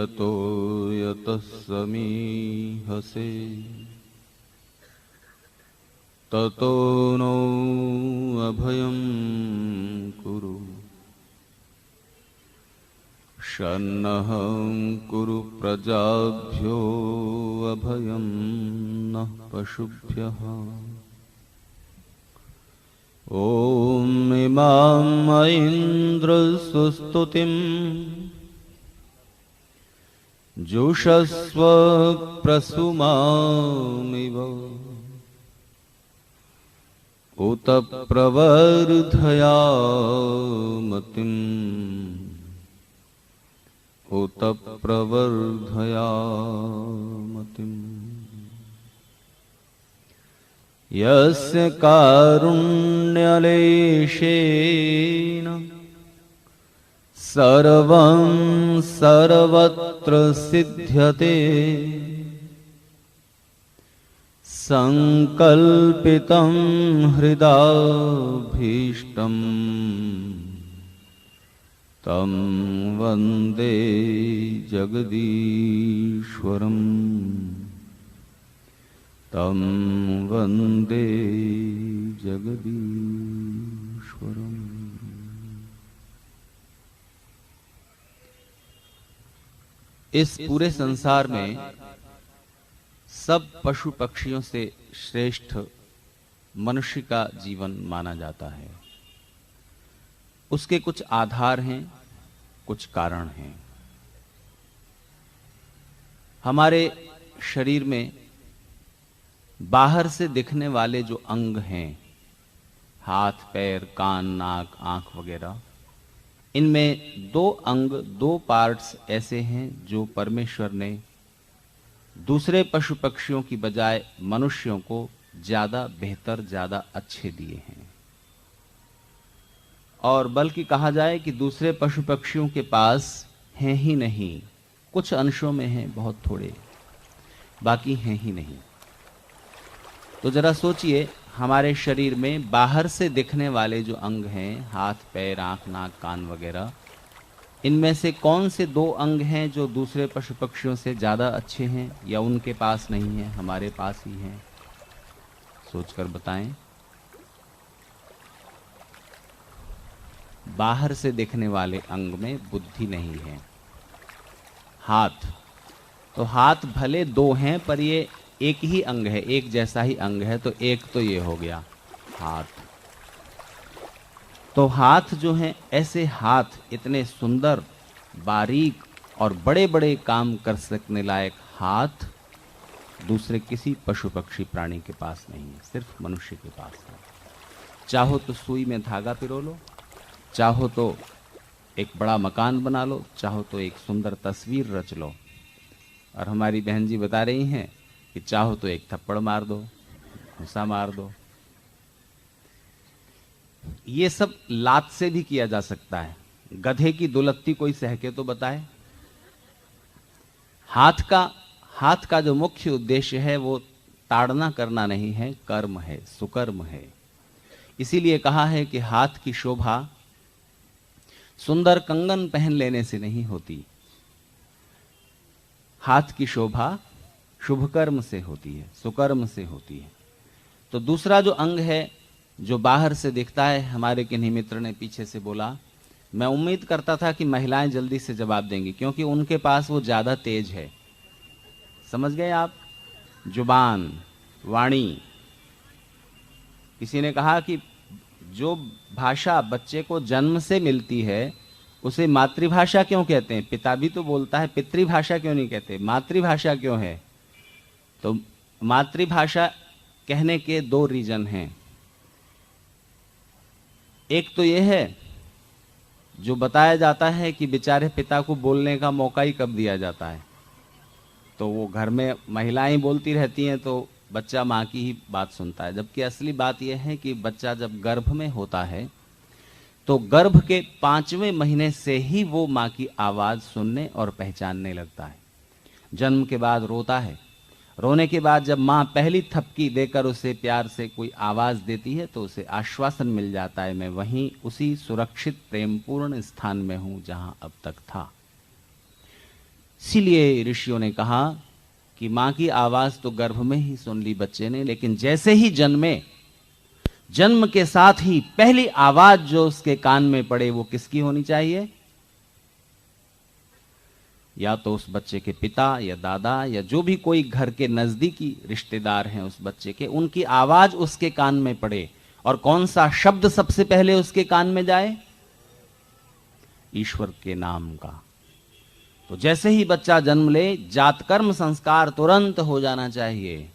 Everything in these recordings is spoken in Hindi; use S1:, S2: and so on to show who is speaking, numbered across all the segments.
S1: यतो यतः समीहसे ततो नो अभयं कुरु शन्नहं कुरु प्रजाभ्यो अभयं नः पशुभ्यः। ॐ इमां ऐन्द्रस्तुतिं जुषस्व प्रसुमामिव उत प्रवर्धयामतिम् उत प्रवर्धयामतिम्। यस्य कारुण्यलेशेन सर्वं सर्वत्र सिद्ध्यते संकल्पितं हृदाभीष्टं तं वन्दे जगदीश्वरम् तं वन्दे जगदीश्वरम्। इस पूरे संसार में सब पशु पक्षियों से श्रेष्ठ मनुष्य का जीवन माना जाता है। उसके कुछ आधार हैं, कुछ कारण हैं। हमारे शरीर में बाहर से दिखने वाले जो अंग हैं, हाथ, पैर, कान, नाक, आंख वगैरह, इनमें दो अंग, दो पार्ट्स ऐसे हैं जो परमेश्वर ने दूसरे पशु पक्षियों की बजाय मनुष्यों को ज्यादा बेहतर, ज्यादा अच्छे दिए हैं। और बल्कि कहा जाए कि दूसरे पशु पक्षियों के पास हैं ही नहीं, कुछ अंशों में हैं, बहुत थोड़े, बाकी हैं ही नहीं। तो जरा सोचिए, हमारे शरीर में बाहर से दिखने वाले जो अंग हैं, हाथ, पैर, आंख, नाक, कान वगैरह, इनमें से कौन से दो अंग हैं जो दूसरे पशु पक्षियों से ज्यादा अच्छे हैं, या उनके पास नहीं है, हमारे पास ही हैं? सोचकर बताएं। बाहर से दिखने वाले अंग में बुद्धि नहीं है। हाथ, तो हाथ भले दो हैं पर ये एक ही अंग है, एक जैसा ही अंग है, तो एक तो ये हो गया हाथ। तो हाथ जो हैं, ऐसे हाथ इतने सुंदर, बारीक और बड़े बड़े काम कर सकने लायक हाथ दूसरे किसी पशु पक्षी प्राणी के पास नहीं है, सिर्फ मनुष्य के पास है। चाहो तो सुई में धागा पिरो लो, चाहो तो एक बड़ा मकान बना लो, चाहो तो एक सुंदर तस्वीर रच लो। और हमारी बहन जी बता रही हैं कि चाहो तो एक थप्पड़ मार दो, घुसा मार दो। ये सब लात से भी किया जा सकता है। गधे की दुलत्ती कोई सहके तो बताए। हाथ का जो मुख्य उद्देश्य है वो ताड़ना करना नहीं है, कर्म है, सुकर्म है। इसीलिए कहा है कि हाथ की शोभा सुंदर कंगन पहन लेने से नहीं होती, हाथ की शोभा शुभ कर्म से होती है, सुकर्म से होती है। तो दूसरा जो अंग है जो बाहर से दिखता है, हमारे किन्हीं मित्र ने पीछे से बोला, मैं उम्मीद करता था कि महिलाएं जल्दी से जवाब देंगी क्योंकि उनके पास वो ज्यादा तेज है। समझ गए आप? जुबान, वाणी। किसी ने कहा कि जो भाषा बच्चे को जन्म से मिलती है उसे मातृभाषा क्यों कहते हैं? पिता भी तो बोलता है, पितृभाषा क्यों नहीं कहते, मातृभाषा क्यों है? तो मातृभाषा कहने के दो रीजन हैं। एक तो यह है जो बताया जाता है कि बेचारे पिता को बोलने का मौका ही कब दिया जाता है, तो वो घर में महिलाएं बोलती रहती हैं तो बच्चा माँ की ही बात सुनता है। जबकि असली बात यह है कि बच्चा जब गर्भ में होता है तो गर्भ के 5वें महीने से ही वो माँ की आवाज सुनने और पहचानने लगता है। जन्म के बाद रोता है, रोने के बाद जब माँ पहली थपकी देकर उसे प्यार से कोई आवाज देती है तो उसे आश्वासन मिल जाता है, मैं वहीं उसी सुरक्षित प्रेमपूर्ण स्थान में हूं जहां अब तक था। इसीलिए ऋषियों ने कहा कि मां की आवाज तो गर्भ में ही सुन ली बच्चे ने, लेकिन जैसे ही जन्मे, जन्म के साथ ही पहली आवाज जो उसके कान में पड़े वो किसकी होनी चाहिए? या तो उस बच्चे के पिता या दादा या जो भी कोई घर के नजदीकी रिश्तेदार हैं उस बच्चे के, उनकी आवाज उसके कान में पड़े। और कौन सा शब्द सबसे पहले उसके कान में जाए? ईश्वर के नाम का। तो जैसे ही बच्चा जन्म ले, जातकर्म संस्कार तुरंत हो जाना चाहिए।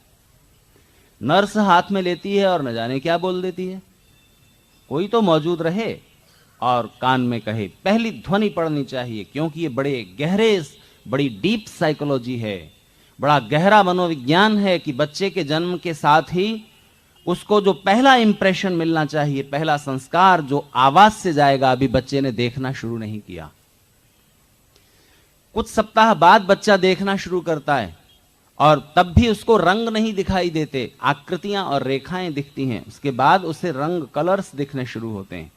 S1: नर्स हाथ में लेती है और न जाने क्या बोल देती है। कोई तो मौजूद रहे और कान में कहे, पहली ध्वनि पड़नी चाहिए, क्योंकि ये बड़े गहरे, बड़ी डीप साइकोलॉजी है, बड़ा गहरा मनोविज्ञान है कि बच्चे के जन्म के साथ ही उसको जो पहला इंप्रेशन मिलना चाहिए, पहला संस्कार जो आवाज से जाएगा, अभी बच्चे ने देखना शुरू नहीं किया। कुछ सप्ताह बाद बच्चा देखना शुरू करता है और तब भी उसको रंग नहीं दिखाई देते, आकृतियां और रेखाएं दिखती हैं। उसके बाद उसे रंग, कलर्स दिखने शुरू होते हैं।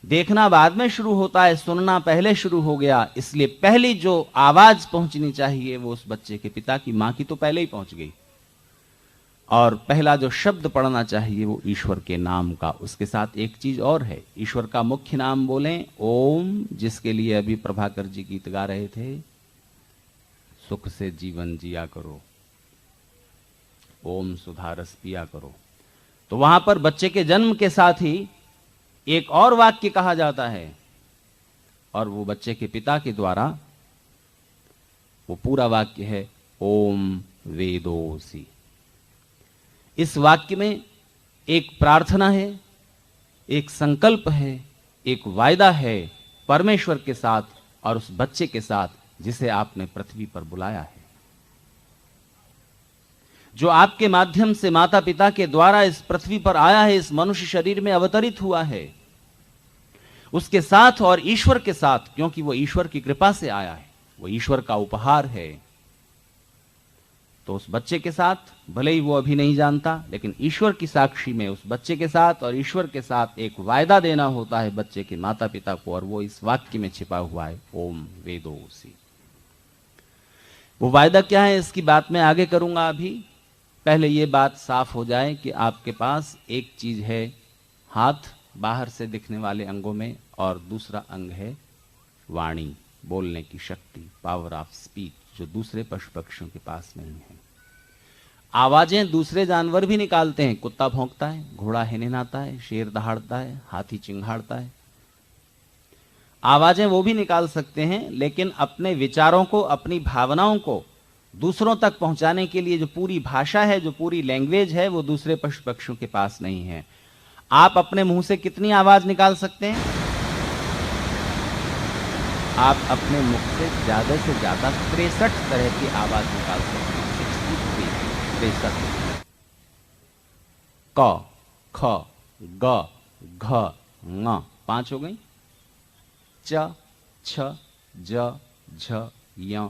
S1: देखना बाद में शुरू होता है, सुनना पहले शुरू हो गया। इसलिए पहली जो आवाज पहुंचनी चाहिए वो उस बच्चे के पिता की, मां की तो पहले ही पहुंच गई। और पहला जो शब्द पढ़ना चाहिए वो ईश्वर के नाम का। उसके साथ एक चीज और है, ईश्वर का मुख्य नाम बोलें ओम, जिसके लिए अभी प्रभाकर जी गीत गा रहे थे, सुख से जीवन जिया करो, ओम सुधारस पिया करो। तो वहां पर बच्चे के जन्म के साथ ही एक और वाक्य कहा जाता है, और वो बच्चे के पिता के द्वारा वो पूरा वाक्य है ओम वेदोसी। इस वाक्य में एक प्रार्थना है, एक संकल्प है, एक वायदा है परमेश्वर के साथ और उस बच्चे के साथ जिसे आपने पृथ्वी पर बुलाया है, जो आपके माध्यम से माता पिता के द्वारा इस पृथ्वी पर आया है, इस मनुष्य शरीर में अवतरित हुआ है। उसके साथ और ईश्वर के साथ, क्योंकि वो ईश्वर की कृपा से आया है, वो ईश्वर का उपहार है। तो उस बच्चे के साथ, भले ही वो अभी नहीं जानता, लेकिन ईश्वर की साक्षी में उस बच्चे के साथ और ईश्वर के साथ एक वायदा देना होता है बच्चे के माता पिता को, और वो इस वाक्य में छिपा हुआ है ओम वेदोसी। वो वायदा क्या है इसकी बात मैं आगे करूंगा। अभी पहले ये बात साफ हो जाए कि आपके पास एक चीज है हाथ, बाहर से दिखने वाले अंगों में, और दूसरा अंग है वाणी, बोलने की शक्ति, पावर ऑफ स्पीच, जो दूसरे पशु पक्षियों के पास नहीं है। आवाजें दूसरे जानवर भी निकालते हैं, कुत्ता भौंकता है, घोड़ा हिनहिनाता है, शेर दहाड़ता है, हाथी चिंघाड़ता है। आवाजें वो भी निकाल सकते हैं, लेकिन अपने विचारों को, अपनी भावनाओं को दूसरों तक पहुंचाने के लिए जो पूरी भाषा है, जो पूरी लैंग्वेज है, वो दूसरे पशु पक्षियों के पास नहीं है। आप अपने मुंह से कितनी आवाज निकाल सकते हैं? आप अपने मुख से ज्यादा 63 तरह की आवाज निकाल सकते हैं। 63 क, ख, ग, घ, ङ, 5 हो गई। च, छ, ज, झ, य।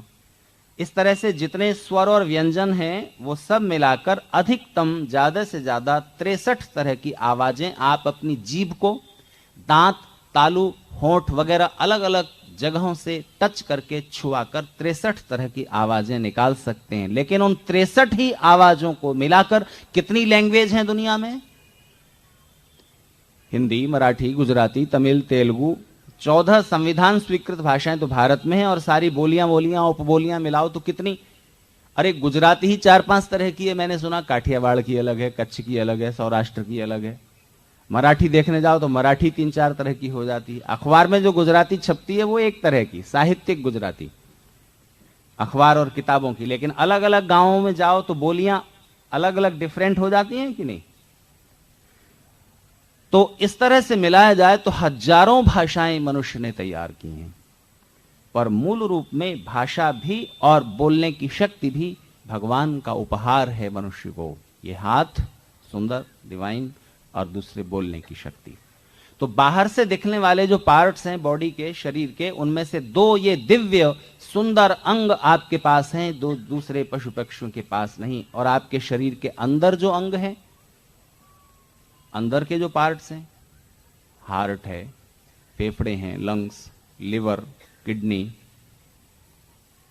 S1: इस तरह से जितने स्वर और व्यंजन हैं वो सब मिलाकर अधिकतम ज्यादा से ज्यादा 63 तरह की आवाजें आप अपनी जीभ को, दांत, तालू, होंठ वगैरह अलग अलग जगहों से टच करके, छुआकर 63 तरह की आवाजें निकाल सकते हैं। लेकिन उन 63 ही आवाजों को मिलाकर कितनी लैंग्वेज हैं दुनिया में? हिंदी, मराठी, गुजराती, तमिल, तेलुगु, 14 संविधान स्वीकृत भाषाएं तो भारत में हैं, और सारी बोलियां उपबोलियां मिलाओ तो कितनी? अरे गुजराती ही 4-5 तरह की है, मैंने सुना। काठियावाड़ की अलग है, कच्छ की अलग है, सौराष्ट्र की अलग है। मराठी देखने जाओ तो मराठी 3-4 तरह की हो जाती है। अखबार में जो गुजराती छपती है वो एक तरह की, साहित्यिक गुजराती, अखबार और किताबों की। लेकिन अलग अलग गांवों में जाओ तो बोलियां अलग अलग डिफरेंट हो जाती हैं कि नहीं? तो इस तरह से मिलाया जाए तो हजारों भाषाएं मनुष्य ने तैयार की हैं, पर मूल रूप में भाषा भी और बोलने की शक्ति भी भगवान का उपहार है मनुष्य को। ये हाथ सुंदर, डिवाइन, और दूसरे बोलने की शक्ति। तो बाहर से दिखने वाले जो पार्ट्स हैं बॉडी के, शरीर के, उनमें से 2 ये दिव्य सुंदर अंग आपके पास हैं, 2 दूसरे पशु पक्षियों के पास नहीं। और आपके शरीर के अंदर जो अंग हैं, अंदर के जो पार्ट्स हैं, हार्ट है, फेफड़े हैं, लंग्स, लिवर, किडनी,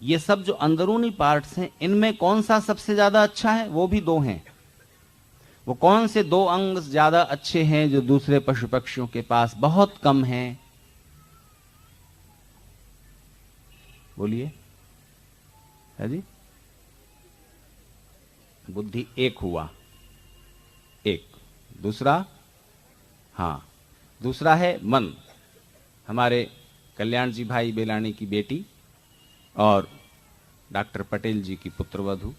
S1: ये सब जो अंदरूनी पार्ट्स हैं, इनमें कौन सा सबसे ज्यादा अच्छा है? वो भी दो हैं। वो कौन से दो अंग ज्यादा अच्छे हैं जो दूसरे पशु पक्षियों के पास बहुत कम हैं? बोलिए। है जी? बुद्धि एक हुआ, एक। दूसरा, हां, दूसरा है मन। हमारे कल्याण जी भाई बेलानी की बेटी और डॉक्टर पटेल जी की पुत्रवधू,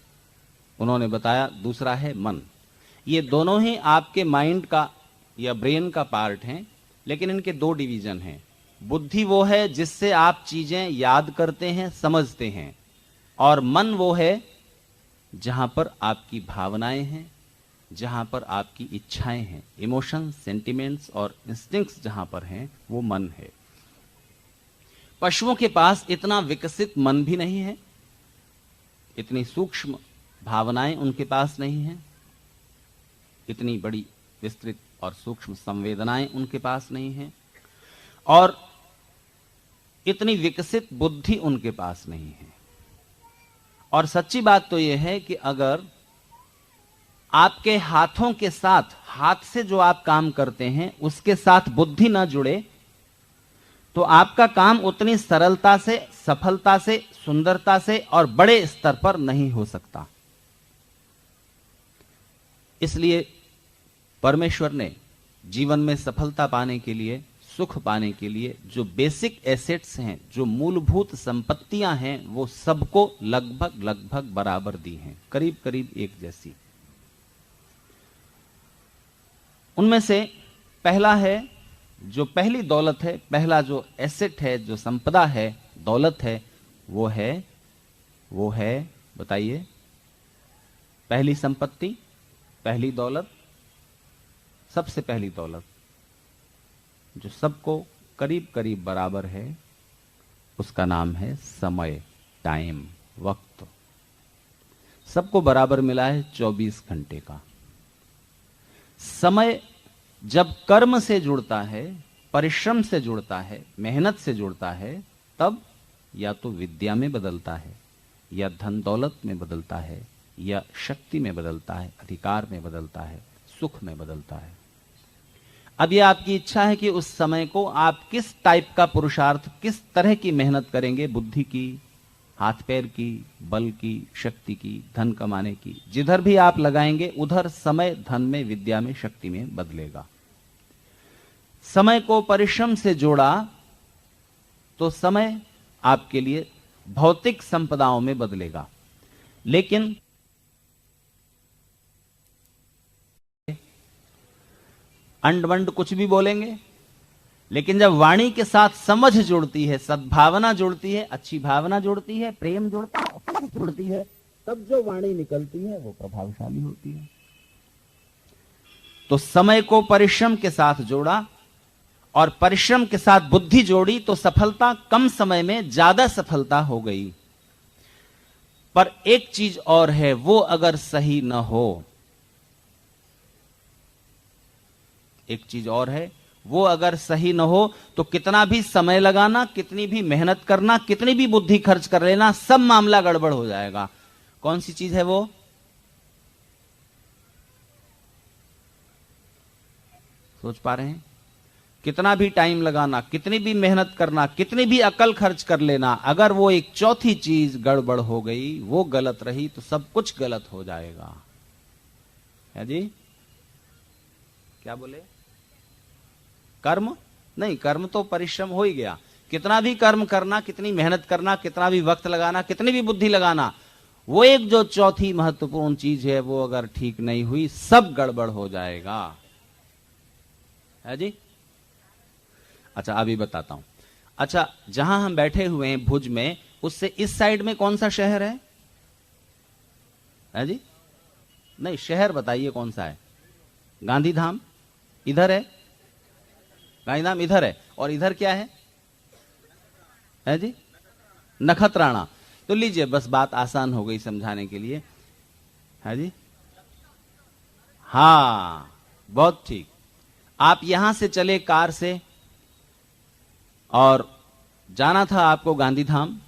S1: उन्होंने बताया दूसरा है मन। ये दोनों ही आपके माइंड का या ब्रेन का पार्ट हैं, लेकिन इनके दो डिवीजन हैं। बुद्धि वो है जिससे आप चीजें याद करते हैं, समझते हैं, और मन वो है जहां पर आपकी भावनाएं हैं, जहां पर आपकी इच्छाएं हैं। इमोशंस, सेंटिमेंट्स और इंस्टिंक्ट्स जहां पर हैं, वो मन है। पशुओं के पास इतना विकसित मन भी नहीं है, इतनी सूक्ष्म भावनाएं उनके पास नहीं हैं, इतनी बड़ी विस्तृत और सूक्ष्म संवेदनाएं उनके पास नहीं हैं, और इतनी विकसित बुद्धि उनके पास नहीं है। और सच्ची बात तो यह है कि अगर आपके हाथों के साथ, हाथ से जो आप काम करते हैं उसके साथ बुद्धि ना जुड़े, तो आपका काम उतनी सरलता से, सफलता से, सुंदरता से और बड़े स्तर पर नहीं हो सकता। इसलिए परमेश्वर ने जीवन में सफलता पाने के लिए, सुख पाने के लिए जो बेसिक एसेट्स हैं, जो मूलभूत संपत्तियां हैं, वो सबको लगभग लगभग बराबर दी हैं, करीब करीब एक जैसी। उनमें से पहला है, जो पहली दौलत है, पहला जो एसेट है, जो संपदा है, दौलत है, वो है बताइए, पहली संपत्ति, पहली दौलत, सबसे पहली दौलत जो सबको करीब करीब बराबर है, उसका नाम है समय, टाइम, वक्त। सबको बराबर मिला है 24 घंटे का। समय जब कर्म से जुड़ता है, परिश्रम से जुड़ता है, मेहनत से जुड़ता है, तब या तो विद्या में बदलता है, या धन दौलत में बदलता है, या शक्ति में बदलता है, अधिकार में बदलता है, सुख में बदलता है। अब यह आपकी इच्छा है कि उस समय को आप किस टाइप का पुरुषार्थ, किस तरह की मेहनत करेंगे, बुद्धि की, हाथ पैर की, बल की, शक्ति की, धन कमाने की। जिधर भी आप लगाएंगे उधर समय धन में, विद्या में, शक्ति में बदलेगा। समय को परिश्रम से जोड़ा तो समय आपके लिए भौतिक संपदाओं में बदलेगा। लेकिन अंड वंड कुछ भी बोलेंगे, लेकिन जब वाणी के साथ समझ जुड़ती है, सद्भावना जुड़ती है, अच्छी भावना जुड़ती है, प्रेम जुड़ती है, तब जो वाणी निकलती है वो प्रभावशाली होती है। तो समय को परिश्रम के साथ जोड़ा और परिश्रम के साथ बुद्धि जोड़ी तो सफलता कम समय में ज्यादा सफलता हो गई। पर एक चीज और है, वो अगर सही न हो, एक चीज और है, वो अगर सही न हो तो कितना भी समय लगाना, कितनी भी मेहनत करना, कितनी भी बुद्धि खर्च कर लेना, सब मामला गड़बड़ हो जाएगा। कौन सी चीज है वो? सोच पा रहे हैं? कितना भी टाइम लगाना, कितनी भी मेहनत करना, कितनी भी अकल खर्च कर लेना, अगर वो एक चौथी चीज गड़बड़ हो गई, वो गलत रही, तो सब कुछ गलत हो जाएगा। है जी? क्या बोले? कर्म नहीं, कर्म तो परिश्रम हो ही गया। कितना भी कर्म करना, कितनी मेहनत करना, कितना भी वक्त लगाना, कितनी भी बुद्धि लगाना, वो एक जो चौथी महत्वपूर्ण चीज है, वो अगर ठीक नहीं हुई, सब गड़बड़ हो जाएगा। है जी? अच्छा, अभी बताता हूं। अच्छा, जहां हम बैठे हुए हैं भुज में, उससे इस साइड में कौन सा शहर है? है जी? नहीं, शहर बताइए कौन सा है? गांधीधाम इधर है, गांधीधाम इधर है, और इधर क्या है? है जी? नखत्राणा। तो लीजिए, बस बात आसान हो गई समझाने के लिए। है जी? हाँ, बहुत ठीक। आप यहां से चले कार से और जाना था आपको गांधीधाम,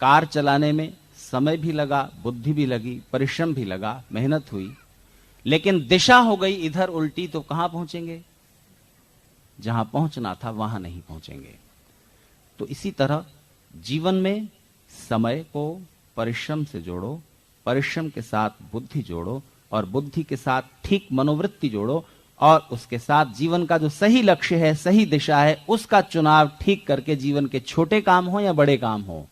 S1: कार चलाने में समय भी लगा, बुद्धि भी लगी, परिश्रम भी लगा, मेहनत हुई, लेकिन दिशा हो गई इधर उल्टी तो कहां पहुंचेंगे? जहां पहुंचना था वहां नहीं पहुंचेंगे। तो इसी तरह जीवन में समय को परिश्रम से जोड़ो, परिश्रम के साथ बुद्धि जोड़ो, और बुद्धि के साथ ठीक मनोवृत्ति जोड़ो, और उसके साथ जीवन का जो सही लक्ष्य है, सही दिशा है, उसका चुनाव ठीक करके जीवन के छोटे काम हो या बड़े काम हो,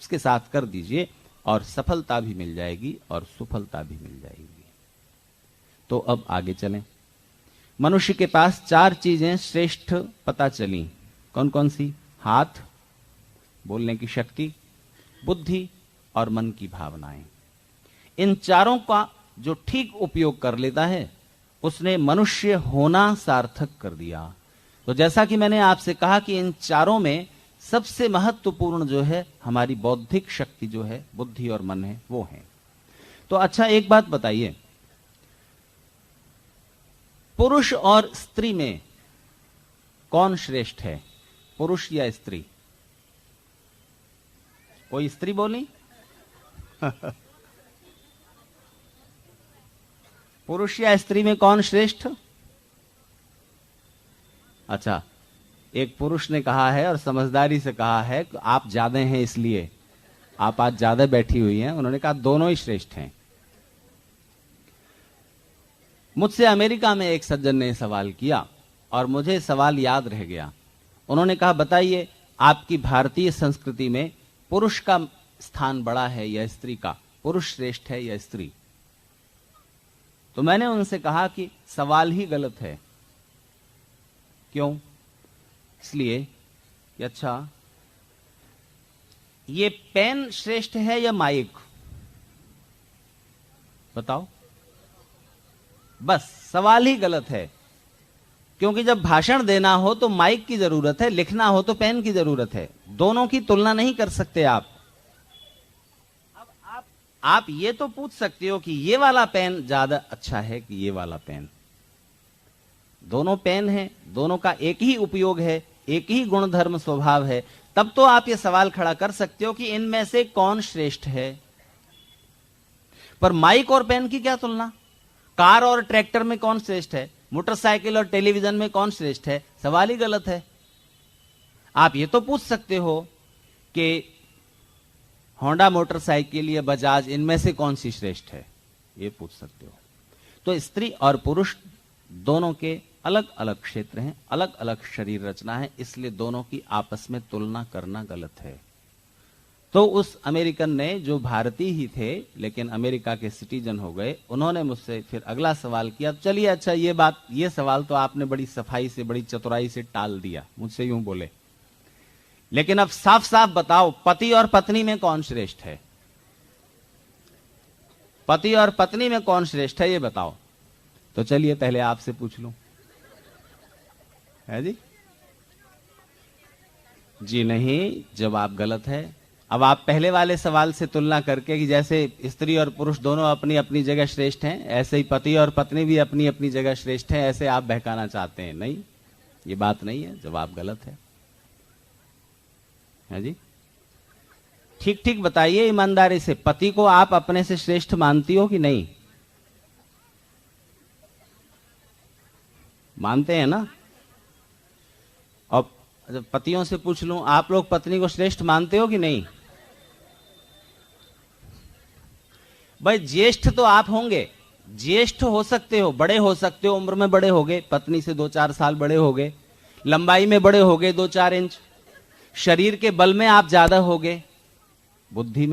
S1: उसके साथ कर दीजिए, और सफलता भी मिल जाएगी और सुफलता भी मिल जाएगी। तो अब आगे चलें। मनुष्य के पास 4 चीजें श्रेष्ठ पता चली। कौन कौन सी? हाथ, बोलने की शक्ति, बुद्धि और मन की भावनाएं। इन चारों का जो ठीक उपयोग कर लेता है, उसने मनुष्य होना सार्थक कर दिया। तो जैसा कि मैंने आपसे कहा कि इन चारों में सबसे महत्वपूर्ण जो है हमारी बौद्धिक शक्ति जो है, बुद्धि और मन है, वो है। तो अच्छा, एक बात बताइए, पुरुष और स्त्री में कौन श्रेष्ठ है? पुरुष या स्त्री? कोई स्त्री बोली? पुरुष या स्त्री में कौन श्रेष्ठ? अच्छा, एक पुरुष ने कहा है और समझदारी से कहा है कि आप ज्यादा हैं, इसलिए आप आज ज्यादा बैठी हुई हैं। उन्होंने कहा दोनों ही श्रेष्ठ हैं। मुझसे अमेरिका में एक सज्जन ने सवाल किया और मुझे सवाल याद रह गया। उन्होंने कहा, बताइए आपकी भारतीय संस्कृति में पुरुष का स्थान बड़ा है या स्त्री का? पुरुष श्रेष्ठ है या स्त्री? तो मैंने उनसे कहा कि सवाल ही गलत है। क्यों? इसलिए कि अच्छा, ये पेन श्रेष्ठ है या माइक? बताओ। बस सवाल ही गलत है, क्योंकि जब भाषण देना हो तो माइक की जरूरत है, लिखना हो तो पेन की जरूरत है। दोनों की तुलना नहीं कर सकते आप। अब आप ये तो पूछ सकते हो कि ये वाला पेन ज्यादा अच्छा है कि ये वाला पेन। दोनों पेन हैं, दोनों का एक ही उपयोग है, एक ही गुणधर्म स्वभाव है। तब तो आप ये सवाल खड़ा कर सकते हो कि इनमें से कौन श्रेष्ठ है। पर माइक और पेन की क्या तुलना? कार और ट्रैक्टर में कौन श्रेष्ठ है? मोटरसाइकिल और टेलीविजन में कौन श्रेष्ठ है? सवाल ही गलत है। आप ये तो पूछ सकते हो कि होंडा मोटरसाइकिल या बजाज, इनमें से कौन सी श्रेष्ठ है, ये पूछ सकते हो। तो स्त्री और पुरुष दोनों के अलग अलग क्षेत्र हैं, अलग अलग शरीर रचना है, इसलिए दोनों की आपस में तुलना करना गलत है। तो उस अमेरिकन ने, जो भारतीय ही थे लेकिन अमेरिका के सिटीजन हो गए, उन्होंने मुझसे फिर अगला सवाल किया। चलिए अच्छा, ये सवाल तो आपने बड़ी सफाई से, बड़ी चतुराई से टाल दिया। मुझसे यूं बोले, लेकिन अब साफ साफ बताओ, पति और पत्नी में कौन श्रेष्ठ है? पति और पत्नी में कौन श्रेष्ठ है, ये बताओ। तो चलिए पहले आपसे पूछ लूं। है जी? जी नहीं, जवाब गलत है। अब आप पहले वाले सवाल से तुलना करके कि जैसे स्त्री और पुरुष दोनों अपनी अपनी जगह श्रेष्ठ हैं, ऐसे ही पति और पत्नी भी अपनी अपनी जगह श्रेष्ठ हैं, ऐसे आप बहकाना चाहते हैं। नहीं, ये बात नहीं है, जवाब गलत है। जी? ठीक ठीक बताइए ईमानदारी से, पति को आप अपने से श्रेष्ठ मानती हो कि नहीं? मानते हैं ना? और जब पतियों से पूछ लूं, आप लोग पत्नी को श्रेष्ठ मानते हो कि नहीं? भाई ज्येष्ठ तो आप होंगे, ज्येष्ठ हो सकते हो, बड़े हो सकते हो, उम्र में बड़े हो गए, पत्नी से 2-4 साल बड़े हो गए, लंबाई में बड़े हो गए 2-4 इंच, शरीर के बल में आप ज्यादा हो गए, बुद्धि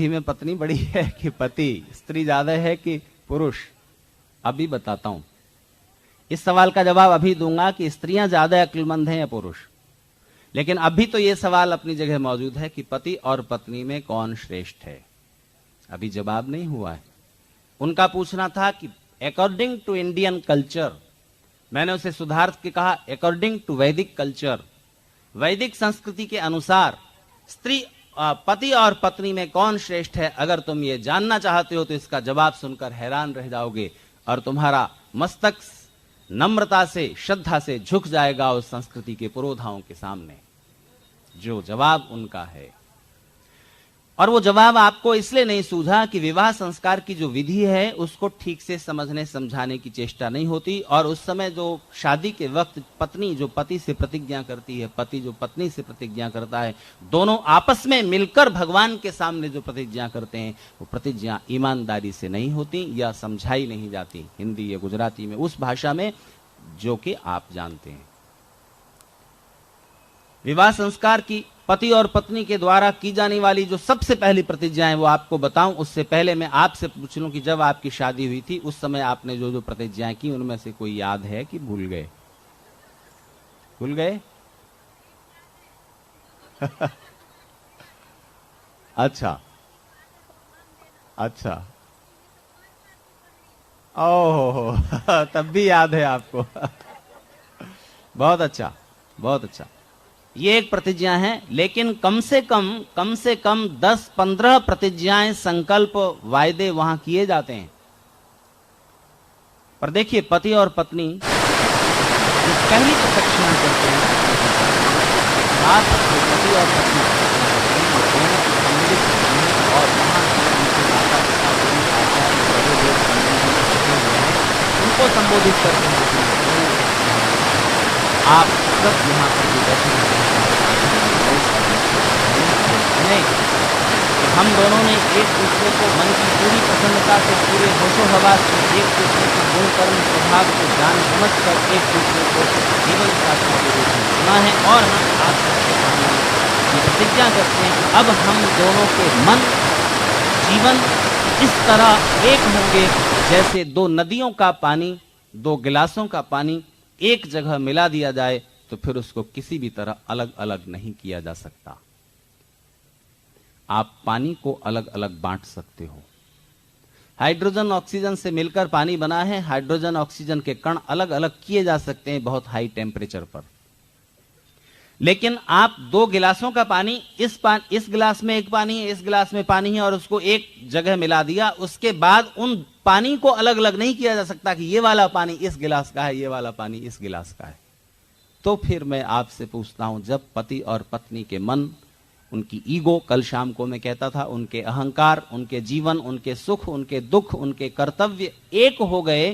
S1: में पत्नी बड़ी है कि पति, स्त्री ज्यादा है कि पुरुष? अभी बताता हूं। इस सवाल का जवाब अभी दूंगा कि स्त्रियां ज्यादा अक्लमंद हैं या पुरुष, लेकिन अभी तो यह सवाल अपनी जगह मौजूद है कि पति और पत्नी में कौन श्रेष्ठ है। अभी जवाब नहीं हुआ है। उनका पूछना था कि अकॉर्डिंग टू इंडियन कल्चर, मैंने उसे सुधार के कहा अकॉर्डिंग टू वैदिक कल्चर, वैदिक संस्कृति के अनुसार स्त्री, पति और पत्नी में कौन श्रेष्ठ है। अगर तुम ये जानना चाहते हो तो इसका जवाब सुनकर हैरान रह जाओगे और तुम्हारा मस्तक नम्रता से, श्रद्धा से झुक जाएगा उस संस्कृति के पुरोधाओं के सामने। जो जवाब उनका है। और वो जवाब आपको इसलिए नहीं सूझा कि विवाह संस्कार की जो विधि है उसको ठीक से समझने समझाने की चेष्टा नहीं होती। और उस समय जो शादी के वक्त पत्नी जो पति से प्रतिज्ञा करती है, पति जो पत्नी से प्रतिज्ञा करता है, दोनों आपस में मिलकर भगवान के सामने जो प्रतिज्ञा करते हैं वो प्रतिज्ञा ईमानदारी से नहीं होती या समझाई नहीं जाती हिंदी या गुजराती में, उस भाषा में जो कि आप जानते हैं। विवाह संस्कार की पति और पत्नी के द्वारा की जाने वाली जो सबसे पहली प्रतिज्ञाएं वो आपको बताऊं, उससे पहले मैं आपसे पूछ लूं कि जब आपकी शादी हुई थी उस समय आपने जो जो प्रतिज्ञाएं की उनमें से कोई याद है कि भूल गए? भूल गए? अच्छा अच्छा, ओहो तब भी याद है आपको। बहुत अच्छा, बहुत अच्छा। ये एक प्रतिज्ञा है, लेकिन कम से कम 10-15 प्रतिज्ञाएं, संकल्प, वायदे वहां किए जाते हैं। पर देखिए, पति और पत्नी जो पहली प्रदक्षिणा करते हैं, आप पति और पत्नी दोनों सम्मिलित हैं और वहां उनके माता पिता, आचार्य, बड़े लोग उनको संबोधित करते हैं। आप सब यहाँ पर भी बैठे नहीं, हम दोनों ने एक दूसरे को मन की पूरी प्रसन्नता से, पूरे होशो हवास से, एक दूसरे के गुण कर्म स्वभाव को जान समझ कर एक दूसरे को जीवन साथी के रूप में चुना है। और हम आप सबके सामने ये प्रतिज्ञा करते हैं कि अब हम दोनों के मन, जीवन इस तरह एक होंगे जैसे दो नदियों का पानी, दो गिलासों का पानी एक जगह मिला दिया जाए तो फिर उसको किसी भी तरह अलग अलग नहीं किया जा सकता। आप पानी को अलग अलग बांट सकते हो। हाइड्रोजन ऑक्सीजन से मिलकर पानी बना है, हाइड्रोजन ऑक्सीजन के कण अलग अलग किए जा सकते हैं बहुत हाई टेम्परेचर पर। लेकिन आप दो गिलासों का पानी, इस गिलास में एक पानी है, इस गिलास में पानी है, और उसको एक जगह मिला दिया, उसके बाद उन पानी को अलग अलग नहीं किया जा सकता कि ये वाला पानी इस गिलास का है, ये वाला पानी इस गिलास का है। तो फिर मैं आपसे पूछता हूं, जब पति और पत्नी के मन, उनकी ईगो, कल शाम को मैं कहता था, उनके अहंकार, उनके जीवन, उनके सुख, उनके दुख, उनके कर्तव्य एक हो गए,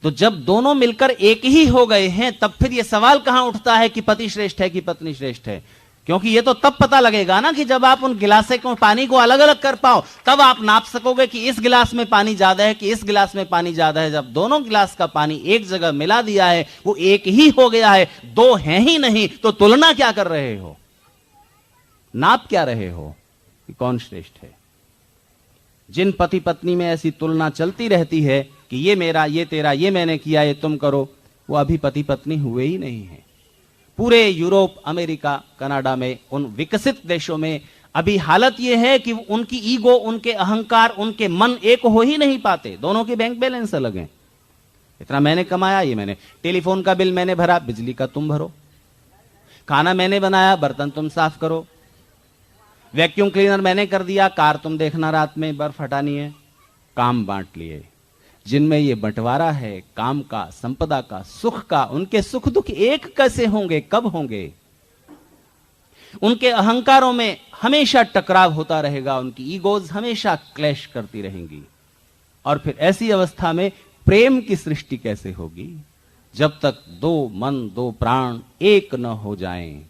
S1: तो जब दोनों मिलकर एक ही हो गए हैं, तब फिर यह सवाल कहां उठता है कि पति श्रेष्ठ है कि पत्नी श्रेष्ठ है? क्योंकि यह तो तब पता लगेगा ना कि जब आप उन गिलासे को, पानी को अलग अलग कर पाओ, तब आप नाप सकोगे कि इस गिलास में पानी ज्यादा है कि इस गिलास में पानी ज्यादा है। जब दोनों गिलास का पानी एक जगह मिला दिया है, वो एक ही हो गया है, दो हैं ही नहीं, तो तुलना क्या कर रहे हो? नाप क्या रहे हो कि कौन श्रेष्ठ है? जिन पति पत्नी में ऐसी तुलना चलती रहती है कि ये मेरा, ये तेरा, ये मैंने किया, ये तुम करो, वो अभी पति पत्नी हुए ही नहीं है। पूरे यूरोप, अमेरिका, कनाडा में, उन विकसित देशों में अभी हालत यह है कि उनकी ईगो, उनके अहंकार, उनके मन एक हो ही नहीं पाते। दोनों के बैंक बैलेंस अलग हैं। इतना मैंने कमाया, ये मैंने, टेलीफोन का बिल मैंने भरा, बिजली का तुम भरो, खाना मैंने बनाया, बर्तन तुम साफ करो, वैक्यूम क्लीनर मैंने कर दिया, कार तुम देखना, रात में बर्फ हटानी है। काम बांट लिए। जिनमें ये बंटवारा है काम का, संपदा का, सुख का, उनके सुख दुख एक कैसे होंगे, कब होंगे? उनके अहंकारों में हमेशा टकराव होता रहेगा, उनकी ईगोज हमेशा क्लैश करती रहेंगी। और फिर ऐसी अवस्था में प्रेम की सृष्टि कैसे होगी जब तक दो मन, दो प्राण एक न हो जाएं?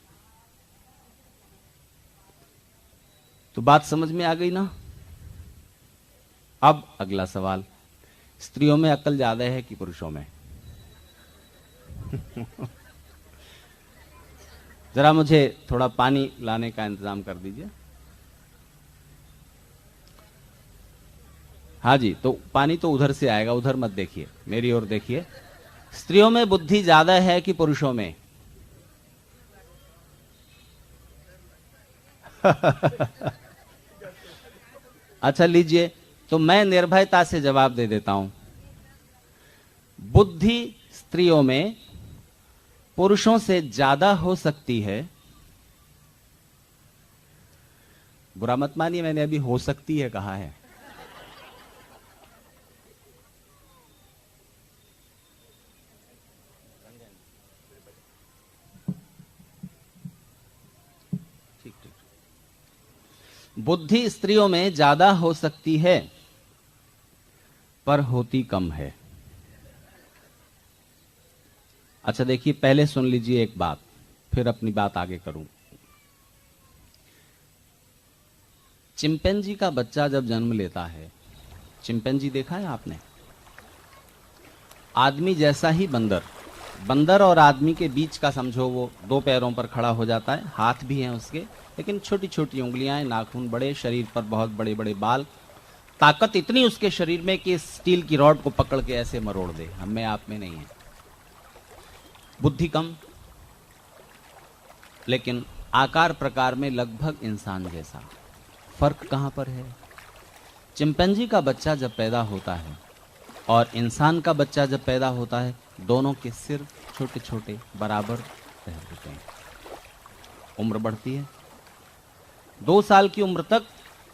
S1: तो बात समझ में आ गई ना? अब अगला सवाल, स्त्रियों में अक्ल ज्यादा है कि पुरुषों में? जरा मुझे थोड़ा पानी लाने का इंतजाम कर दीजिए। हाँ जी, तो पानी तो उधर से आएगा, उधर मत देखिए, मेरी ओर देखिए। स्त्रियों में बुद्धि ज्यादा है कि पुरुषों में? अच्छा लीजिए, तो मैं निर्भयता से जवाब दे देता हूं। बुद्धि स्त्रियों में पुरुषों से ज्यादा हो सकती है। बुरा मत मानिए, मैंने अभी हो सकती है कहा है। बुद्धि स्त्रियों में ज्यादा हो सकती है पर होती कम है। अच्छा देखिए, पहले सुन लीजिए एक बात, फिर अपनी बात आगे करूं। चिंपैंजी का बच्चा जब जन्म लेता है, चिंपैंजी देखा है आपने? आदमी जैसा ही बंदर, बंदर और आदमी के बीच का समझो, वो दो पैरों पर खड़ा हो जाता है, हाथ भी हैं उसके, लेकिन छोटी छोटी उंगलियां हैं, नाखून बड़े, शरीर पर बहुत बड़े बड़े बाल, ताकत इतनी उसके शरीर में कि स्टील की रॉड को पकड़ के ऐसे मरोड़ दे। हम में आप में नहीं है। बुद्धि कम, लेकिन आकार प्रकार में लगभग इंसान जैसा। फर्क कहां पर है? चिंपैंजी का बच्चा जब पैदा होता है और इंसान का बच्चा जब पैदा होता है, दोनों के सिर छोटे छोटे बराबर रह होते हैं। उम्र बढ़ती है, 2 साल की उम्र तक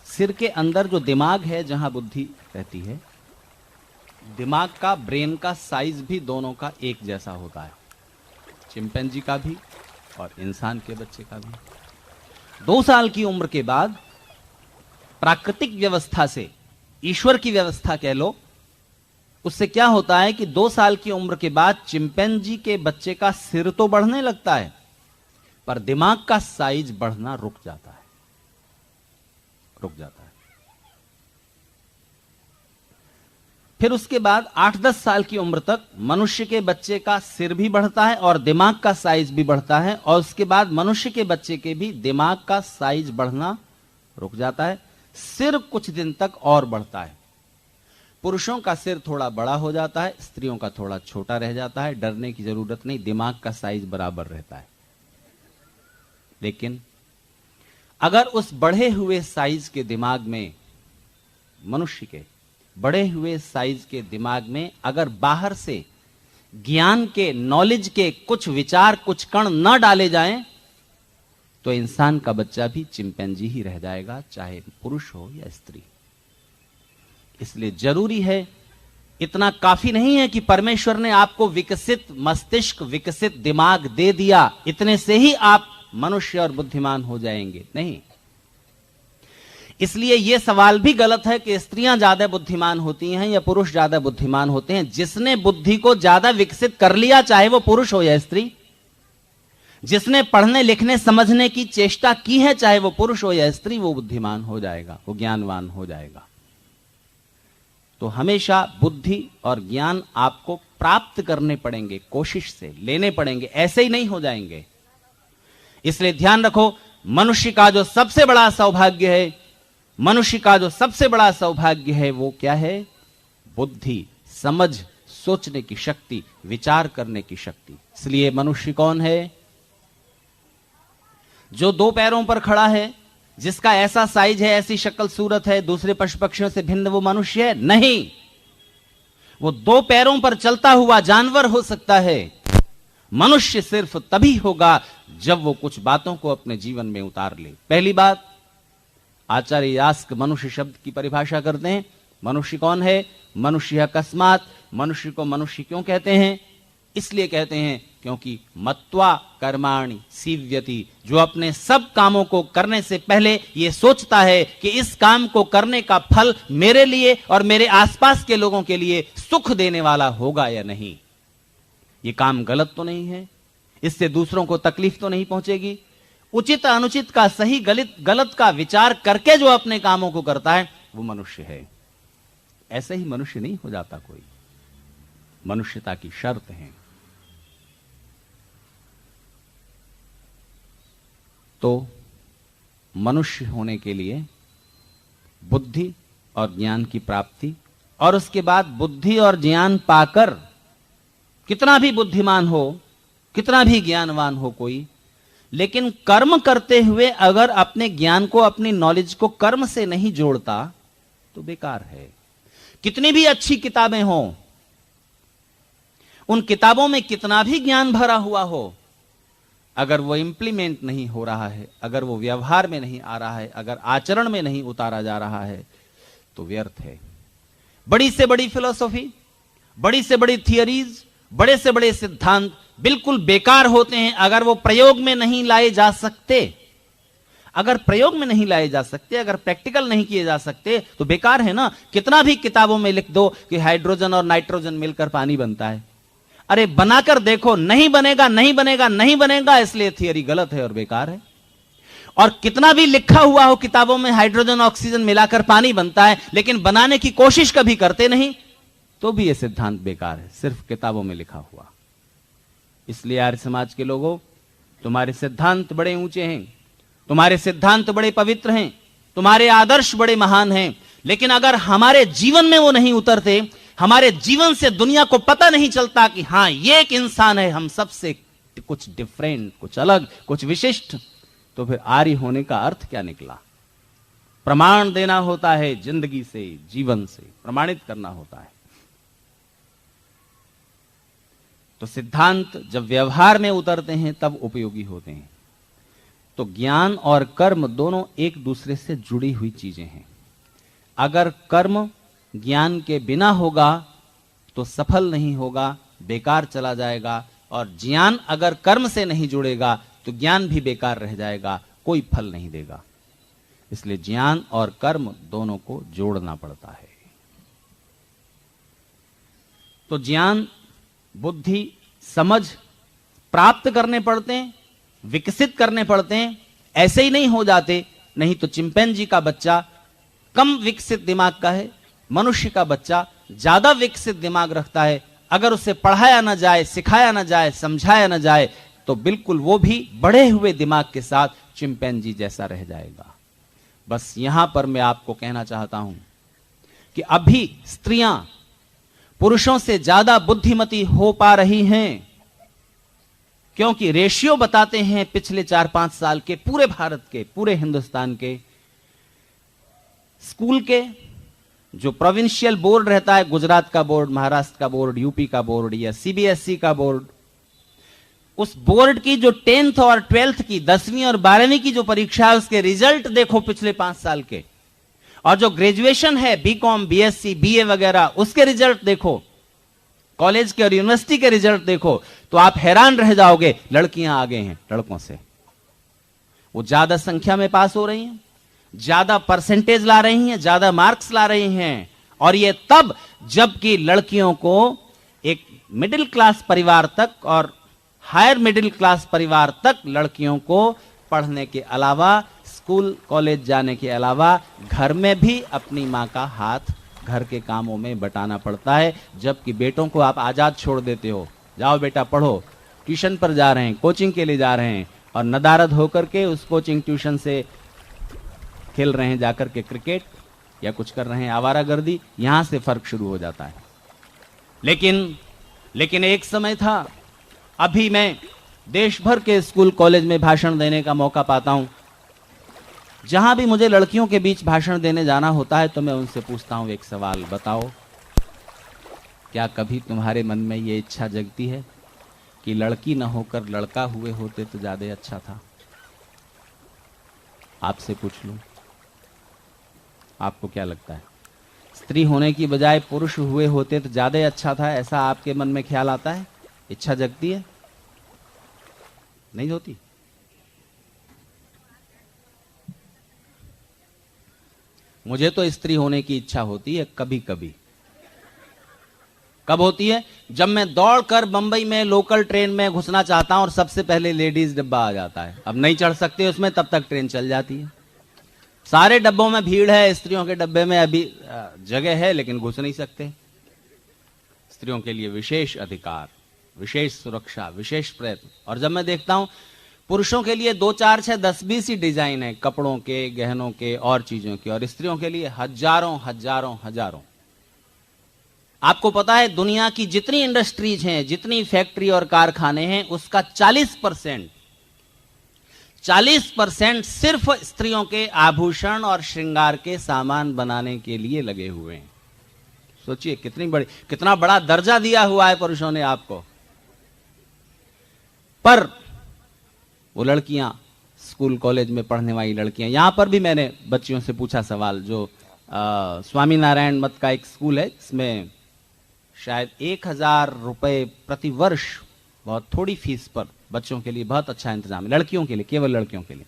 S1: सिर के अंदर जो दिमाग है, जहां बुद्धि रहती है, दिमाग का, ब्रेन का साइज भी दोनों का एक जैसा होता है, चिंपैंजी का भी और इंसान के बच्चे का भी। 2 साल की उम्र के बाद प्राकृतिक व्यवस्था से, ईश्वर की व्यवस्था कह लो, उससे क्या होता है कि 2 साल की उम्र के बाद चिंपैंजी के बच्चे का सिर तो बढ़ने लगता है, पर दिमाग का साइज बढ़ना रुक जाता है, फिर उसके बाद 8-10 साल की उम्र तक मनुष्य के बच्चे का सिर भी बढ़ता है और दिमाग का साइज भी बढ़ता है, और उसके बाद मनुष्य के बच्चे के भी दिमाग का साइज बढ़ना रुक जाता है। सिर कुछ दिन तक और बढ़ता है। पुरुषों का सिर थोड़ा बड़ा हो जाता है, स्त्रियों का थोड़ा छोटा रह जाता है। डरने की जरूरत नहीं, दिमाग का साइज बराबर रहता है। लेकिन अगर उस बढ़े हुए साइज के दिमाग में, मनुष्य के बढ़े हुए साइज के दिमाग में अगर बाहर से ज्ञान के, नॉलेज के कुछ विचार, कुछ कण न डाले जाएं, तो इंसान का बच्चा भी चिंपैंजी ही रह जाएगा, चाहे पुरुष हो या स्त्री। इसलिए जरूरी है, इतना काफी नहीं है कि परमेश्वर ने आपको विकसित मस्तिष्क, विकसित दिमाग दे दिया, इतने से ही आप मनुष्य और बुद्धिमान हो जाएंगे, नहीं। इसलिए यह सवाल भी गलत है कि स्त्रियां ज्यादा बुद्धिमान होती हैं या पुरुष ज्यादा बुद्धिमान होते हैं। जिसने बुद्धि को ज्यादा विकसित कर लिया, चाहे वो पुरुष हो या स्त्री, जिसने पढ़ने लिखने समझने की चेष्टा की है, चाहे वो पुरुष हो या स्त्री, वो बुद्धिमान हो जाएगा, वो ज्ञानवान हो जाएगा। तो हमेशा बुद्धि और ज्ञान आपको प्राप्त करने पड़ेंगे, कोशिश से लेने पड़ेंगे, ऐसे ही नहीं हो जाएंगे। इसलिए ध्यान रखो, मनुष्य का जो सबसे बड़ा सौभाग्य है, मनुष्य का जो सबसे बड़ा सौभाग्य है, वो क्या है? बुद्धि, समझ, सोचने की शक्ति, विचार करने की शक्ति। इसलिए मनुष्य कौन है? जो 2 पैरों पर खड़ा है, जिसका ऐसा साइज है, ऐसी शक्ल सूरत है, दूसरे पशु पक्षियों से भिन्न वो मनुष्य है? नहीं। वो 2 पैरों पर चलता हुआ जानवर हो सकता है। मनुष्य सिर्फ तभी होगा जब वो कुछ बातों को अपने जीवन में उतार ले। पहली बात, आचार्य यास्क मनुष्य शब्द की परिभाषा करते हैं। मनुष्य कौन है? मनुष्य अकस्मात। मनुष्य को मनुष्य क्यों कहते हैं? इसलिए कहते हैं क्योंकि मत्वा कर्माणि सीव्यति, जो अपने सब कामों को करने से पहले यह सोचता है कि इस काम को करने का फल मेरे लिए और मेरे आसपास के लोगों के लिए सुख देने वाला होगा या नहीं। यह काम गलत तो नहीं है, इससे दूसरों को तकलीफ तो नहीं पहुंचेगी। उचित अनुचित का, सही गलत का विचार करके जो अपने कामों को करता है, वो मनुष्य है। ऐसे ही मनुष्य नहीं हो जाता कोई, मनुष्यता की शर्त है। तो मनुष्य होने के लिए बुद्धि और ज्ञान की प्राप्ति, और उसके बाद बुद्धि और ज्ञान पाकर कितना भी बुद्धिमान हो, कितना भी ज्ञानवान हो कोई, लेकिन कर्म करते हुए अगर अपने ज्ञान को, अपनी नॉलेज को कर्म से नहीं जोड़ता तो बेकार है। कितनी भी अच्छी किताबें हों, उन किताबों में कितना भी ज्ञान भरा हुआ हो, अगर वो इंप्लीमेंट नहीं हो रहा है, अगर वो व्यवहार में नहीं आ रहा है, अगर आचरण में नहीं उतारा जा रहा है, तो व्यर्थ है। बड़ी से बड़ी फिलॉसफी, बड़ी से बड़ी थियरीज, बड़े से बड़े सिद्धांत बिल्कुल बेकार होते हैं अगर वो प्रयोग में नहीं लाए जा सकते। अगर प्रयोग में नहीं लाए जा सकते, अगर प्रैक्टिकल नहीं किए जा सकते तो बेकार है ना। कितना भी किताबों में लिख दो कि हाइड्रोजन और नाइट्रोजन मिलकर पानी बनता है, अरे बनाकर देखो, नहीं बनेगा, नहीं बनेगा, नहीं बनेगा, इसलिए थियरी गलत है और बेकार है। और कितना भी लिखा हुआ हो किताबों में हाइड्रोजन ऑक्सीजन मिलाकर पानी बनता है, लेकिन बनाने की कोशिश कभी करते नहीं, तो भी यह सिद्धांत बेकार है, सिर्फ किताबों में लिखा हुआ। इसलिए आर्य समाज के लोगों, तुम्हारे सिद्धांत बड़े ऊंचे हैं, तुम्हारे सिद्धांत बड़े पवित्र हैं, तुम्हारे आदर्श बड़े महान हैं, लेकिन अगर हमारे जीवन में वो नहीं उतरते, हमारे जीवन से दुनिया को पता नहीं चलता कि हां ये एक इंसान है, हम सबसे कुछ डिफरेंट, कुछ अलग, कुछ विशिष्ट, तो फिर आर्य होने का अर्थ क्या निकला? प्रमाण देना होता है, जिंदगी से, जीवन से प्रमाणित करना होता है। तो सिद्धांत जब व्यवहार में उतरते हैं तब उपयोगी होते हैं। तो ज्ञान और कर्म दोनों एक दूसरे से जुड़ी हुई चीजें हैं। अगर कर्म ज्ञान के बिना होगा तो सफल नहीं होगा, बेकार चला जाएगा, और ज्ञान अगर कर्म से नहीं जुड़ेगा तो ज्ञान भी बेकार रह जाएगा, कोई फल नहीं देगा। इसलिए ज्ञान और कर्म दोनों को जोड़ना पड़ता है। तो ज्ञान, बुद्धि, समझ प्राप्त करने पड़ते हैं, विकसित करने पड़ते हैं, ऐसे ही नहीं हो जाते। नहीं तो चिंपैंजी का बच्चा कम विकसित दिमाग का है, मनुष्य का बच्चा ज्यादा विकसित दिमाग रखता है। अगर उसे पढ़ाया ना जाए, सिखाया ना जाए, समझाया ना जाए, तो बिल्कुल वो भी बढ़े हुए दिमाग के साथ चिंपैंजी जैसा रह जाएगा। बस यहां पर मैं आपको कहना चाहता हूं कि अभी स्त्रियां पुरुषों से ज्यादा बुद्धिमती हो पा रही हैं, क्योंकि रेशियो बताते हैं पिछले 4-5 साल के, पूरे भारत के, पूरे हिंदुस्तान के स्कूल के जो प्रोविंशियल बोर्ड रहता है, गुजरात का बोर्ड, महाराष्ट्र का बोर्ड, यूपी का बोर्ड या सीबीएसई का बोर्ड, उस बोर्ड की जो 10th और 12th की, 10वीं और 12वीं की जो परीक्षा है, उसके रिजल्ट देखो पिछले 5 साल के। और जो ग्रेजुएशन है, बीकॉम, बीएससी, बीए वगैरह, उसके रिजल्ट देखो, कॉलेज के और यूनिवर्सिटी के रिजल्ट देखो, तो आप हैरान रह जाओगे, लड़कियां आगे हैं लड़कों से। वो ज्यादा संख्या में पास हो रही हैं, ज्यादा परसेंटेज ला रही हैं, ज्यादा मार्क्स ला रही हैं। और ये तब जबकि लड़कियों को एक मिडिल क्लास परिवार तक और हायर मिडिल क्लास परिवार तक लड़कियों को पढ़ने के अलावा, स्कूल कॉलेज जाने के अलावा, घर में भी अपनी मां का हाथ घर के कामों में बटाना पड़ता है। जबकि बेटों को आप आजाद छोड़ देते हो, जाओ बेटा पढ़ो, ट्यूशन पर जा रहे हैं, कोचिंग के लिए जा रहे हैं, और नदारद होकर के उस कोचिंग ट्यूशन से खेल रहे हैं, जाकर के क्रिकेट या कुछ कर रहे हैं, आवारागर्दी। यहां से फर्क शुरू हो जाता है। लेकिन एक समय था, अभी मैं देश भर के स्कूल कॉलेज में भाषण देने का मौका पाता हूं। जहां भी मुझे लड़कियों के बीच भाषण देने जाना होता है तो मैं उनसे पूछता हूं एक सवाल, बताओ क्या कभी तुम्हारे मन में ये इच्छा जगती है कि लड़की न होकर लड़का हुए होते तो ज्यादा अच्छा था? आपसे पूछ लूं, आपको क्या लगता है? स्त्री होने की बजाय पुरुष हुए होते तो ज्यादा अच्छा था, ऐसा आपके मन में ख्याल आता है? इच्छा जगती है? नहीं होती? मुझे तो स्त्री होने की इच्छा होती है कभी कभी। कब होती है? जब मैं दौड़कर बंबई में लोकल ट्रेन में घुसना चाहता हूं और सबसे पहले लेडीज डिब्बा आ जाता है। अब नहीं चढ़ सकते उसमें, तब तक ट्रेन चल जाती है। सारे डब्बों में भीड़ है, स्त्रियों के डब्बे में अभी जगह है लेकिन घुस नहीं सकते। स्त्रियों के लिए विशेष अधिकार, विशेष सुरक्षा, विशेष प्रयत्न। और जब मैं देखता हूं पुरुषों के लिए 2, 4, 6, 10, 20 ही डिजाइन है, कपड़ों के, गहनों के और चीजों के, और स्त्रियों के लिए हजारों हजारों हजारों। आपको पता है दुनिया की जितनी इंडस्ट्रीज हैं, जितनी फैक्ट्री और कारखाने हैं, उसका 40% सिर्फ स्त्रियों के आभूषण और श्रृंगार के सामान बनाने के लिए लगे हुए हैं। सोचिए कितना बड़ा दर्जा दिया हुआ है पुरुषों ने आपको। पर वो लड़कियां, स्कूल कॉलेज में पढ़ने वाली लड़कियां, यहां पर भी मैंने बच्चियों से पूछा सवाल, जो स्वामी नारायण मत का एक स्कूल है, इसमें शायद 1000 रुपए प्रति वर्ष, बहुत थोड़ी फीस पर बच्चों के लिए बहुत अच्छा इंतजाम है, लड़कियों के लिए, केवल लड़कियों के लिए।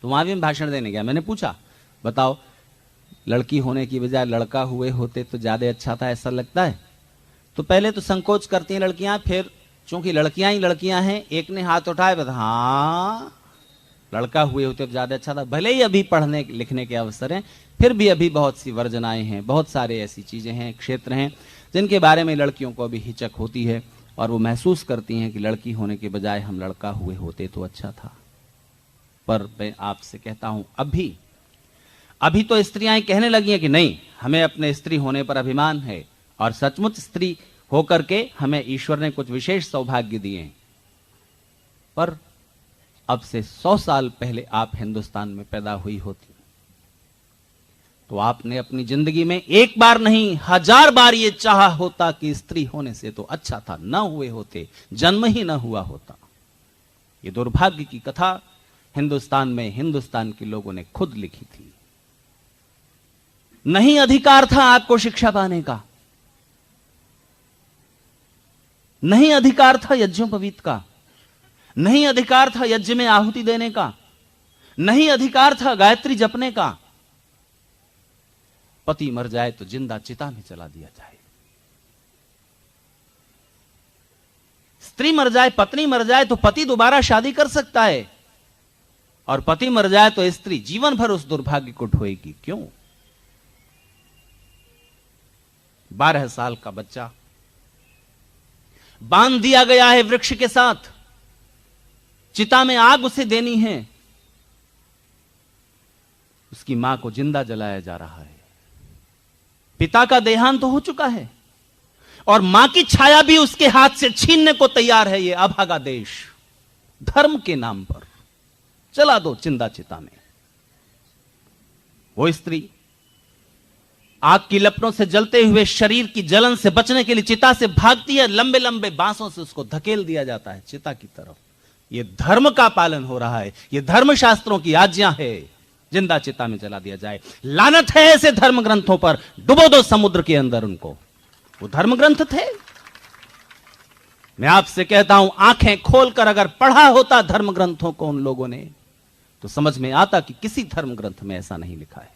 S1: तो वहां भी मैं भाषण देने गया, मैंने पूछा बताओ लड़की होने की बजाय लड़का हुए होते तो ज्यादा अच्छा था, ऐसा लगता है? तो पहले तो संकोच करती हैं लड़कियां, फिर चूंकि लड़कियां ही लड़कियां हैं, एक ने हाथ उठाए बता हाँ लड़का हुए होते तो ज्यादा अच्छा था। भले ही अभी पढ़ने लिखने के अवसर हैं, फिर भी अभी बहुत सी वर्जनाएं हैं, बहुत सारे ऐसी चीजें हैं, क्षेत्र हैं जिनके बारे में लड़कियों को अभी हिचक होती है और वो महसूस करती हैं कि लड़की होने के बजाय हम लड़का हुए होते तो अच्छा था। पर मैं आपसे कहता हूं अभी तो स्त्रियां कहने लगी हैं कि नहीं, हमें अपने स्त्री होने पर अभिमान है और सचमुच स्त्री होकर के हमें ईश्वर ने कुछ विशेष सौभाग्य दिए हैं। पर अब से 100 साल पहले आप हिंदुस्तान में पैदा हुई होती तो आपने अपनी जिंदगी में एक बार नहीं 1000 बार ये चाहा होता कि स्त्री होने से तो अच्छा था, न हुए होते, जन्म ही न हुआ होता। ये दुर्भाग्य की कथा हिंदुस्तान में हिंदुस्तान के लोगों ने खुद लिखी थी। नहीं अधिकार था आपको शिक्षा पाने का, नहीं अधिकार था यज्ञोपवीत का, नहीं अधिकार था यज्ञ में आहुति देने का, नहीं अधिकार था गायत्री जपने का। पति मर जाए तो जिंदा चिता में चला दिया जाए, स्त्री मर जाए, पत्नी मर जाए तो पति दोबारा शादी कर सकता है, और पति मर जाए तो स्त्री जीवन भर उस दुर्भाग्य को ढोएगी। क्यों? 12 साल का बच्चा बांध दिया गया है वृक्ष के साथ, चिता में आग उसे देनी है, उसकी मां को जिंदा जलाया जा रहा है। पिता का देहांत तो हो चुका है और मां की छाया भी उसके हाथ से छीनने को तैयार है ये अभागा देश। धर्म के नाम पर चला दो चिंदा चिता में। वो स्त्री आग की लपटों से जलते हुए शरीर की जलन से बचने के लिए चिता से भागती है, लंबे लंबे बांसों से उसको धकेल दिया जाता है चिता की तरफ। यह धर्म का पालन हो रहा है, यह धर्म शास्त्रों की आज्ञा है, जिंदा चिता में जला दिया जाए। लानत है ऐसे धर्म ग्रंथों पर, डुबो दो समुद्र के अंदर उनको। वो धर्म ग्रंथ थे। मैं आपसे कहता हूं आंखें खोलकर अगर पढ़ा होता धर्म ग्रंथों को उन लोगों ने, तो समझ में आता कि किसी धर्म ग्रंथ में ऐसा नहीं लिखा है,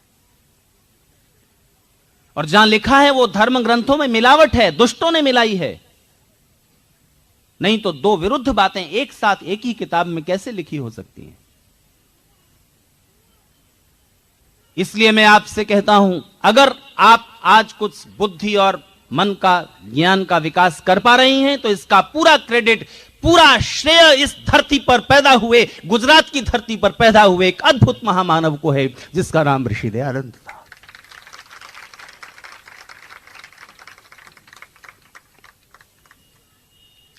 S1: और जहां लिखा है वो धर्म ग्रंथों में मिलावट है, दुष्टों ने मिलाई है। नहीं तो दो विरुद्ध बातें एक साथ एक ही किताब में कैसे लिखी हो सकती हैं? इसलिए मैं आपसे कहता हूं अगर आप आज कुछ बुद्धि और मन का ज्ञान का विकास कर पा रही हैं तो इसका पूरा क्रेडिट, पूरा श्रेय इस धरती पर पैदा हुए, गुजरात की धरती पर पैदा हुए एक अद्भुत महामानव को है जिसका नाम ऋषि दयानंद था।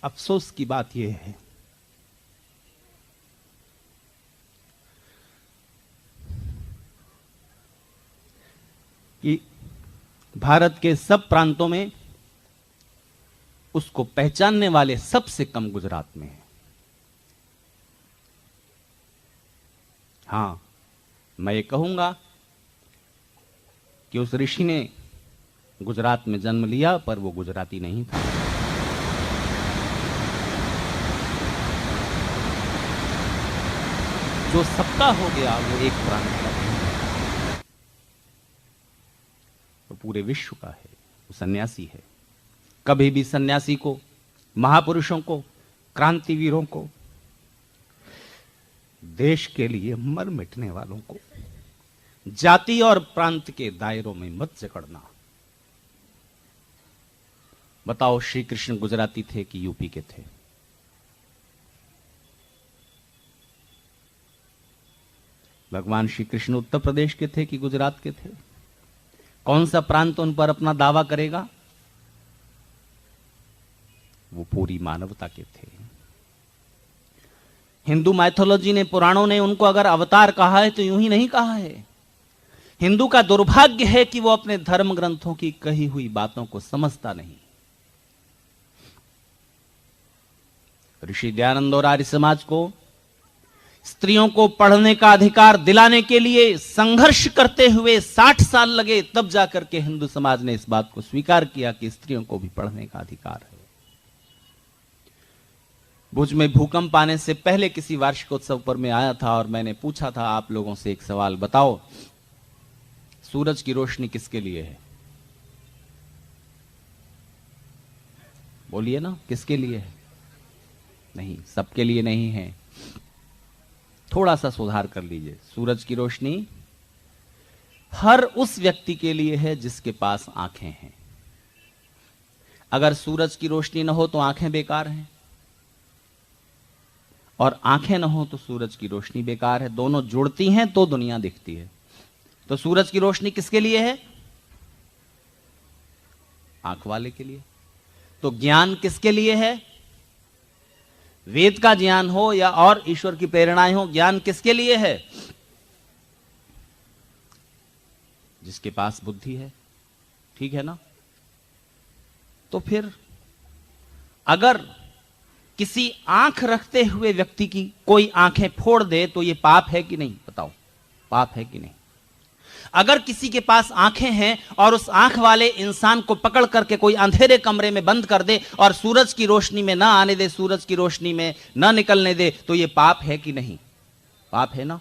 S1: अफसोस की बात यह है कि भारत के सब प्रांतों में उसको पहचानने वाले सबसे कम गुजरात में है। हां, मैं ये कहूंगा कि उस ऋषि ने गुजरात में जन्म लिया पर वो गुजराती नहीं था। जो सबका हो गया वो एक प्रांत का है, वो पूरे विश्व का है, वो सन्यासी है। कभी भी सन्यासी को, महापुरुषों को, क्रांतिवीरों को, देश के लिए मर मिटने वालों को जाति और प्रांत के दायरों में मत जकड़ना। बताओ श्री कृष्ण गुजराती थे कि यूपी के थे? भगवान श्री कृष्ण उत्तर प्रदेश के थे कि गुजरात के थे? कौन सा प्रांत उन पर अपना दावा करेगा? वो पूरी मानवता के थे। हिंदू माइथोलॉजी ने, पुराणों ने उनको अगर अवतार कहा है तो यूं ही नहीं कहा है। हिंदू का दुर्भाग्य है कि वो अपने धर्म ग्रंथों की कही हुई बातों को समझता नहीं। ऋषि दयानंद और आर्य समाज को स्त्रियों को पढ़ने का अधिकार दिलाने के लिए संघर्ष करते हुए 60 साल लगे, तब जाकर के हिंदू समाज ने इस बात को स्वीकार किया कि स्त्रियों को भी पढ़ने का अधिकार है। भुज में भूकंप आने से पहले किसी वार्षिकोत्सव पर मैं आया था और मैंने पूछा था आप लोगों से एक सवाल, बताओ सूरज की रोशनी किसके लिए है? बोलिए ना, किसके लिए है? नहीं, सबके लिए नहीं है। थोड़ा सा सुधार कर लीजिए। सूरज की रोशनी हर उस व्यक्ति के लिए है जिसके पास आंखें हैं। अगर सूरज की रोशनी न हो तो आंखें बेकार हैं, और आंखें न हो तो सूरज की रोशनी बेकार है। दोनों जुड़ती हैं तो दुनिया दिखती है। तो सूरज की रोशनी किसके लिए है? आंख वाले के लिए। तो ज्ञान किसके लिए है? वेद का ज्ञान हो या और ईश्वर की प्रेरणाएं हो, ज्ञान किसके लिए है? जिसके पास बुद्धि है। ठीक है ना? तो फिर अगर किसी आंख रखते हुए व्यक्ति की कोई आंखें फोड़ दे तो यह पाप है कि नहीं? बताओ, पाप है कि नहीं? अगर किसी के पास आंखें हैं और उस आंख वाले इंसान को पकड़ करके कोई अंधेरे कमरे में बंद कर दे और सूरज की रोशनी में ना आने दे, सूरज की रोशनी में ना निकलने दे, तो यह पाप है कि नहीं? पाप है ना?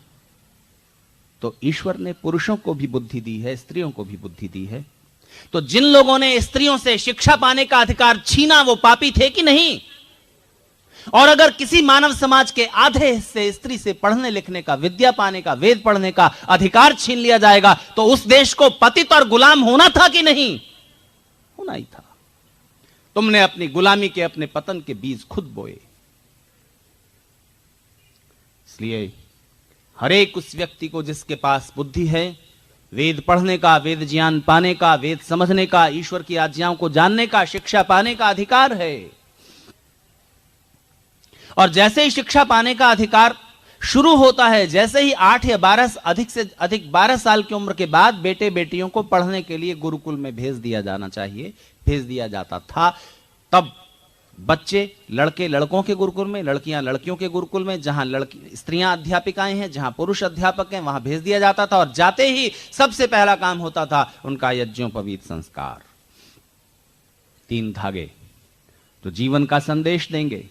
S1: तो ईश्वर ने पुरुषों को भी बुद्धि दी है, स्त्रियों को भी बुद्धि दी है। तो जिन लोगों ने स्त्रियों से शिक्षा पाने का अधिकार छीना वो पापी थे कि नहीं? और अगर किसी मानव समाज के आधे हिस्से स्त्री से पढ़ने लिखने का, विद्या पाने का, वेद पढ़ने का अधिकार छीन लिया जाएगा तो उस देश को पतित और गुलाम होना था कि नहीं? होना ही था। तुमने अपनी गुलामी के, अपने पतन के बीज खुद बोए। इसलिए हर एक उस व्यक्ति को जिसके पास बुद्धि है, वेद पढ़ने का, वेद ज्ञान पाने का, वेद समझने का, ईश्वर की आज्ञाओं को जानने का, शिक्षा पाने का अधिकार है। और जैसे ही शिक्षा पाने का अधिकार शुरू होता है, जैसे ही 8 या 12 अधिक से अधिक 12 साल की उम्र के बाद बेटे बेटियों को पढ़ने के लिए गुरुकुल में भेज दिया जाना चाहिए, भेज दिया जाता था। तब बच्चे लड़के लड़कों के गुरुकुल में, लड़कियां लड़कियों के गुरुकुल में, जहां स्त्रियां अध्यापिकाएं हैं, जहां पुरुष अध्यापक हैं, वहां भेज दिया जाता था। और जाते ही सबसे पहला काम होता था उनका यज्ञोपवीत संस्कार। 3 धागे तो जीवन का संदेश देंगे।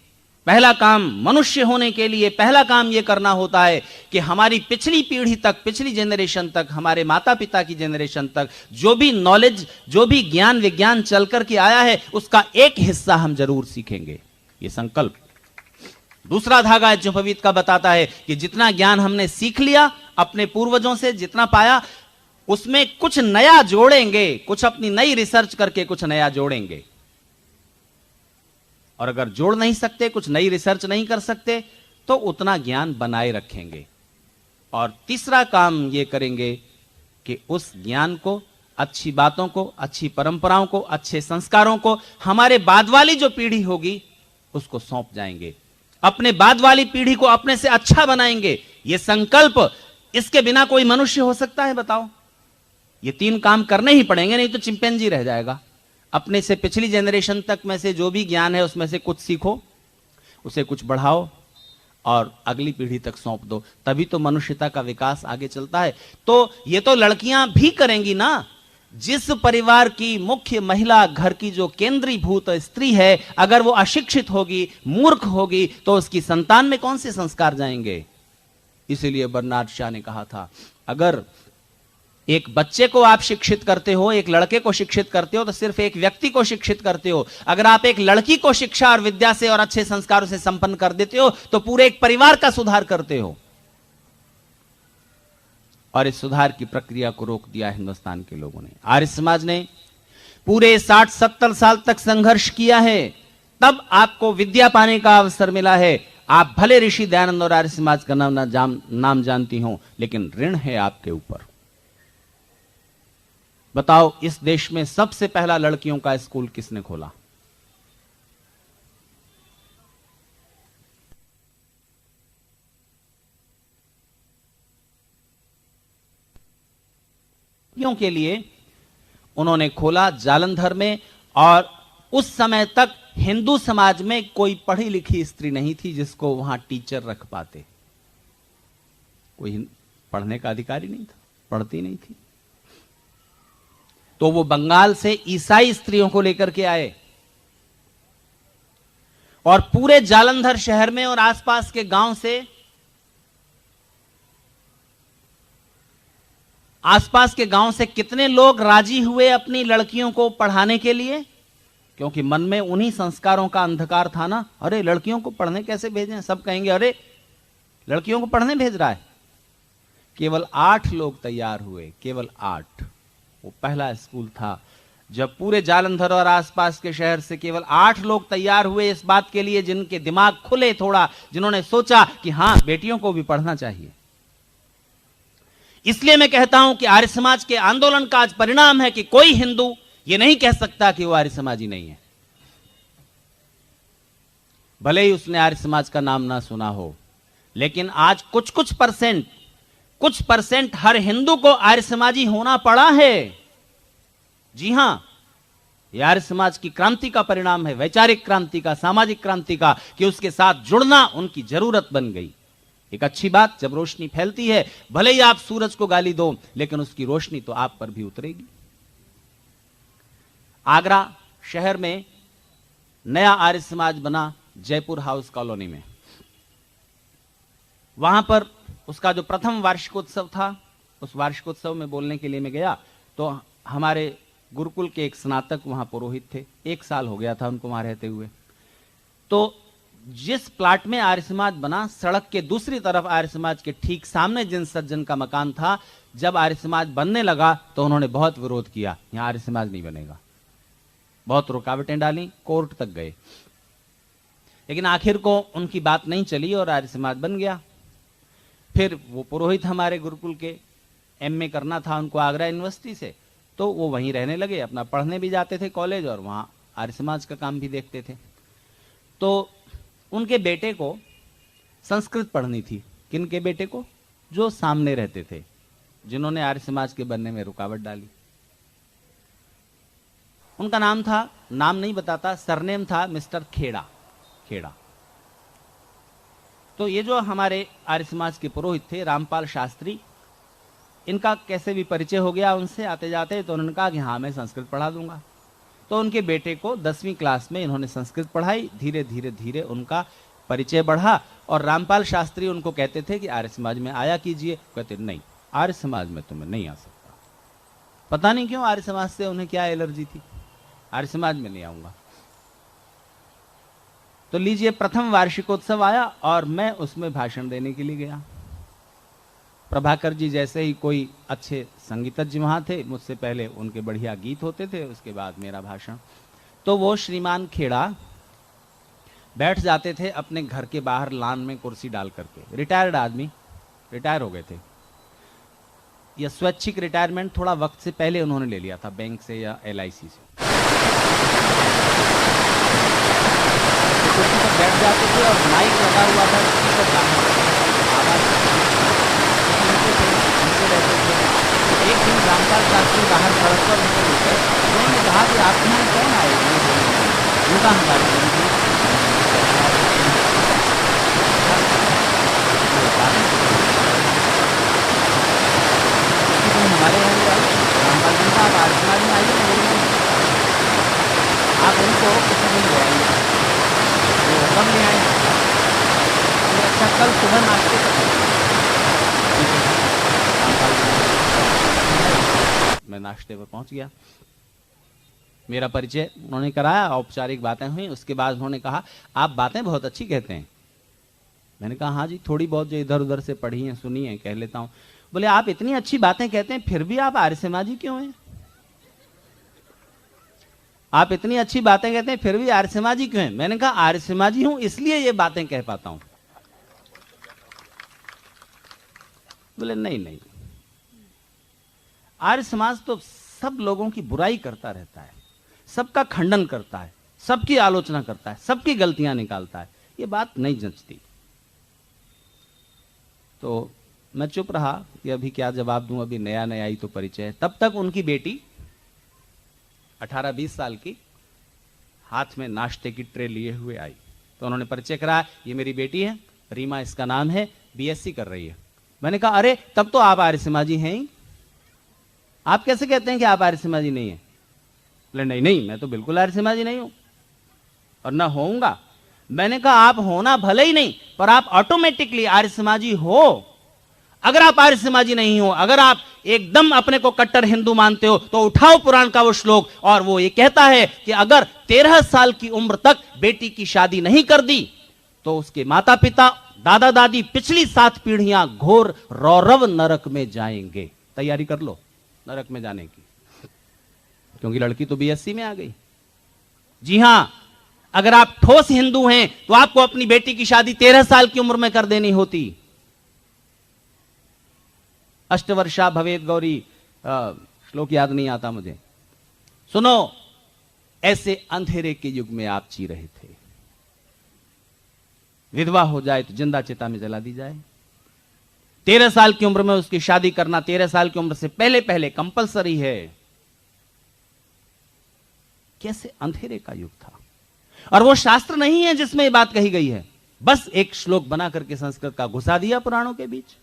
S1: पहला काम मनुष्य होने के लिए पहला काम यह करना होता है कि हमारी पिछली पीढ़ी तक, पिछली जनरेशन तक, हमारे माता पिता की जनरेशन तक जो भी नॉलेज, जो भी ज्ञान विज्ञान चल करके आया है, उसका एक हिस्सा हम जरूर सीखेंगे। यह संकल्प। दूसरा धागा यज्ञोपवीत का बताता है कि जितना ज्ञान हमने सीख लिया अपने पूर्वजों से, जितना पाया, उसमें कुछ नया जोड़ेंगे, कुछ अपनी नई रिसर्च करके कुछ नया जोड़ेंगे। और अगर जोड़ नहीं सकते, कुछ नई रिसर्च नहीं कर सकते, तो उतना ज्ञान बनाए रखेंगे। और तीसरा काम ये करेंगे कि उस ज्ञान को, अच्छी बातों को, अच्छी परंपराओं को, अच्छे संस्कारों को हमारे बाद वाली जो पीढ़ी होगी उसको सौंप जाएंगे। अपने बाद वाली पीढ़ी को अपने से अच्छा बनाएंगे। ये संकल्प, इसके बिना कोई मनुष्य हो सकता है? बताओ। ये 3 काम करने ही पड़ेंगे, नहीं तो चिंपैंजी रह जाएगा। अपने से पिछली जनरेशन तक में से जो भी ज्ञान है उसमें से कुछ सीखो, उसे कुछ बढ़ाओ और अगली पीढ़ी तक सौंप दो, तभी तो मनुष्यता का विकास आगे चलता है। तो ये तो लड़कियां भी करेंगी ना। जिस परिवार की मुख्य महिला, घर की जो केंद्रीभूत स्त्री है, अगर वो अशिक्षित होगी, मूर्ख होगी, तो उसकी संतान में कौन से संस्कार जाएंगे? इसीलिए बर्नार्ड शॉ ने कहा था, अगर एक बच्चे को आप शिक्षित करते हो, एक लड़के को शिक्षित करते हो, तो सिर्फ एक व्यक्ति को शिक्षित करते हो। अगर आप एक लड़की को शिक्षा और विद्या से और अच्छे संस्कारों से संपन्न कर देते हो तो पूरे एक परिवार का सुधार करते हो। और इस सुधार की प्रक्रिया को रोक दिया हिंदुस्तान के लोगों ने। आर्य समाज ने पूरे 60-70 साल तक संघर्ष किया है, तब आपको विद्या पाने का अवसर मिला है। आप भले ऋषि दयानंद और आर्य समाज का नाम जानती हो, लेकिन ऋण है आपके ऊपर। बताओ, इस देश में सबसे पहला लड़कियों का स्कूल किसने खोला? लड़कियों के लिए उन्होंने खोला जालंधर में। और उस समय तक हिंदू समाज में कोई पढ़ी लिखी स्त्री नहीं थी जिसको वहां टीचर रख पाते। कोई पढ़ने का अधिकारी नहीं था, पढ़ती नहीं थी। तो वो बंगाल से ईसाई स्त्रियों को लेकर के आए। और पूरे जालंधर शहर में और आसपास के गांव से, आसपास के गांव से कितने लोग राजी हुए अपनी लड़कियों को पढ़ाने के लिए? क्योंकि मन में उन्हीं संस्कारों का अंधकार था ना। अरे लड़कियों को पढ़ने कैसे भेजें? सब कहेंगे अरे लड़कियों को पढ़ने भेज रहा है। केवल 8 लोग तैयार हुए, केवल 8। वो पहला स्कूल था जब पूरे जालंधर और आसपास के शहर से केवल 8 लोग तैयार हुए इस बात के लिए, जिनके दिमाग खुले थोड़ा, जिन्होंने सोचा कि हां बेटियों को भी पढ़ना चाहिए। इसलिए मैं कहता हूं कि आर्य समाज के आंदोलन का आज परिणाम है कि कोई हिंदू यह नहीं कह सकता कि वो आर्य समाजी नहीं है, भले ही उसने आर्य समाज का नाम ना सुना हो। लेकिन आज कुछ परसेंट हर हिंदू को आर्य समाजी होना पड़ा है। जी हां, यह आर्य समाज की क्रांति का परिणाम है, वैचारिक क्रांति का, सामाजिक क्रांति का, कि उसके साथ जुड़ना उनकी जरूरत बन गई। एक अच्छी बात, जब रोशनी फैलती है, भले ही आप सूरज को गाली दो, लेकिन उसकी रोशनी तो आप पर भी उतरेगी। आगरा शहर में नया आर्य समाज बना जयपुर हाउस कॉलोनी में। वहां पर उसका जो प्रथम वार्षिकोत्सव था, उस वार्षिकोत्सव में बोलने के लिए मैं गया तो हमारे गुरुकुल के एक स्नातक वहां पुरोहित थे। 1 साल हो गया था उनको वहां रहते हुए। तो जिस प्लाट में आर्य समाज बना, सड़क के दूसरी तरफ आर्य समाज के ठीक सामने जिन सज्जन का मकान था, जब आर्य समाज बनने लगा तो उन्होंने बहुत विरोध किया, यहां आर्य समाज नहीं बनेगा। बहुत रुकावटें डाली, कोर्ट तक गए, लेकिन आखिर को उनकी बात नहीं चली और आर्य समाज बन गया। फिर वो पुरोहित हमारे गुरुकुल के एमए करना था उनको आगरा यूनिवर्सिटी से, तो वो वहीं रहने लगे, अपना पढ़ने भी जाते थे कॉलेज और वहां आर्य समाज का काम भी देखते थे। तो उनके बेटे को संस्कृत पढ़नी थी। किनके बेटे को? जो सामने रहते थे, जिन्होंने आर्य समाज के बनने में रुकावट डाली। उनका नाम था, नाम नहीं बताता, सरनेम था मिस्टर खेड़ा। तो ये जो हमारे आर्य समाज के पुरोहित थे, रामपाल शास्त्री, इनका कैसे भी परिचय हो गया उनसे आते जाते, तो उन्होंने कहा कि हाँ मैं संस्कृत पढ़ा दूंगा। तो उनके बेटे को 10वीं क्लास में इन्होंने संस्कृत पढ़ाई। धीरे धीरे उनका परिचय बढ़ा और रामपाल शास्त्री उनको कहते थे कि आर्य समाज में आया कीजिए। कहते नहीं, आर्य समाज में तो मैं नहीं आ सकता। पता नहीं क्यों आर्य समाज से उन्हें क्या एलर्जी थी, आर्य समाज में नहीं आऊंगा। तो लीजिए, प्रथम वार्षिकोत्सव आया और मैं उसमें भाषण देने के लिए गया। प्रभाकर जी जैसे ही कोई अच्छे संगीतज्ञ वहां थे, मुझसे पहले उनके बढ़िया गीत होते थे, उसके बाद मेरा भाषण। तो वो श्रीमान खेड़ा बैठ जाते थे अपने घर के बाहर लान में कुर्सी डाल करके। रिटायर्ड आदमी, रिटायर हो गए थे। यह स्वैच्छिक रिटायरमेंट थोड़ा वक्त से पहले उन्होंने ले लिया था, बैंक से या LIC से। कुर्सी पर बैठ जाते थे और माइक लगा हुआ था, स्पीकर रहते थे। एक दिन रामपाल शास्त्री बाहर सड़क पर निकल गए। उन्होंने कहा कि आप यहाँ कौन आए? उनका हमारे हमारे यहाँ रामपाल जी का आप आर्य समाज में आइए, आप उनको किसी दिन ले आइए। वो कब ले आए? अच्छा, कल सुबह नाश्ते कर। मैं नाश्ते पर पहुंच गया, मेरा परिचय उन्होंने कराया, औपचारिक बातें हुई। उसके बाद उन्होंने कहा आप बातें बहुत अच्छी कहते हैं। मैंने कहा हाँ जी, थोड़ी बहुत जो इधर उधर से पढ़ी हैं, सुनी हैं, कह लेता हूं। बोले आप इतनी अच्छी बातें कहते हैं, फिर भी आप आर्य समाजी क्यों हैं? आप इतनी अच्छी बातें कहते हैं, फिर भी आर्य समाजी क्यों हैं? मैंने कहा आर्य समाजी हूं इसलिए ये बातें कह पाता हूं। बोले नहीं, आर्य समाज तो सब लोगों की बुराई करता रहता है, सबका खंडन करता है, सबकी आलोचना करता है, सबकी गलतियां निकालता है। ये बात नहीं जंचती। तो मैं चुप रहा कि अभी क्या जवाब दूं, अभी नया नया ही तो परिचय है। तब तक उनकी बेटी 18-20 साल की हाथ में नाश्ते की ट्रे लिए हुए आई। तो उन्होंने परिचय कराया, ये मेरी बेटी है रीमा, इसका नाम है, BSc कर रही है। मैंने कहा अरे तब तो आप आर्य समाजी हैं ही, आप कैसे कहते हैं कि आप आर्य समाजी नहीं है? बोले नहीं, मैं तो बिल्कुल आर्य समाजी नहीं हूं और ना होऊंगा। मैंने कहा आप होना भले ही नहीं, पर आप ऑटोमेटिकली आर्य समाजी हो। अगर आप आर्य समाजी नहीं हो, अगर आप एकदम अपने को कट्टर हिंदू मानते हो, तो उठाओ पुराण का वो श्लोक, और वो ये कहता है कि अगर 13 साल की उम्र तक बेटी की शादी नहीं कर दी तो उसके माता पिता, दादा दादी पिछली 7 पीढ़ियां घोर रौरव नरक में जाएंगे। तैयारी कर लो नरक में जाने की, क्योंकि लड़की तो बीएससी में आ गई। जी हां, अगर आप ठोस हिंदू हैं तो आपको अपनी बेटी की शादी 13 साल की उम्र में कर देनी होती। अष्टवर्षा भवेत गौरी, श्लोक याद नहीं आता मुझे। सुनो, ऐसे अंधेरे के युग में आप जी रहे थे। विधवा हो जाए तो जिंदा चिता में जला दी जाए। 13 साल की उम्र में उसकी शादी करना 13 साल की उम्र से पहले पहले कंपलसरी है। कैसे अंधेरे का युग था। और वो शास्त्र नहीं है जिसमें ये बात कही गई है, बस एक श्लोक बना करके संस्कृत का घुसा दिया पुराणों के बीच।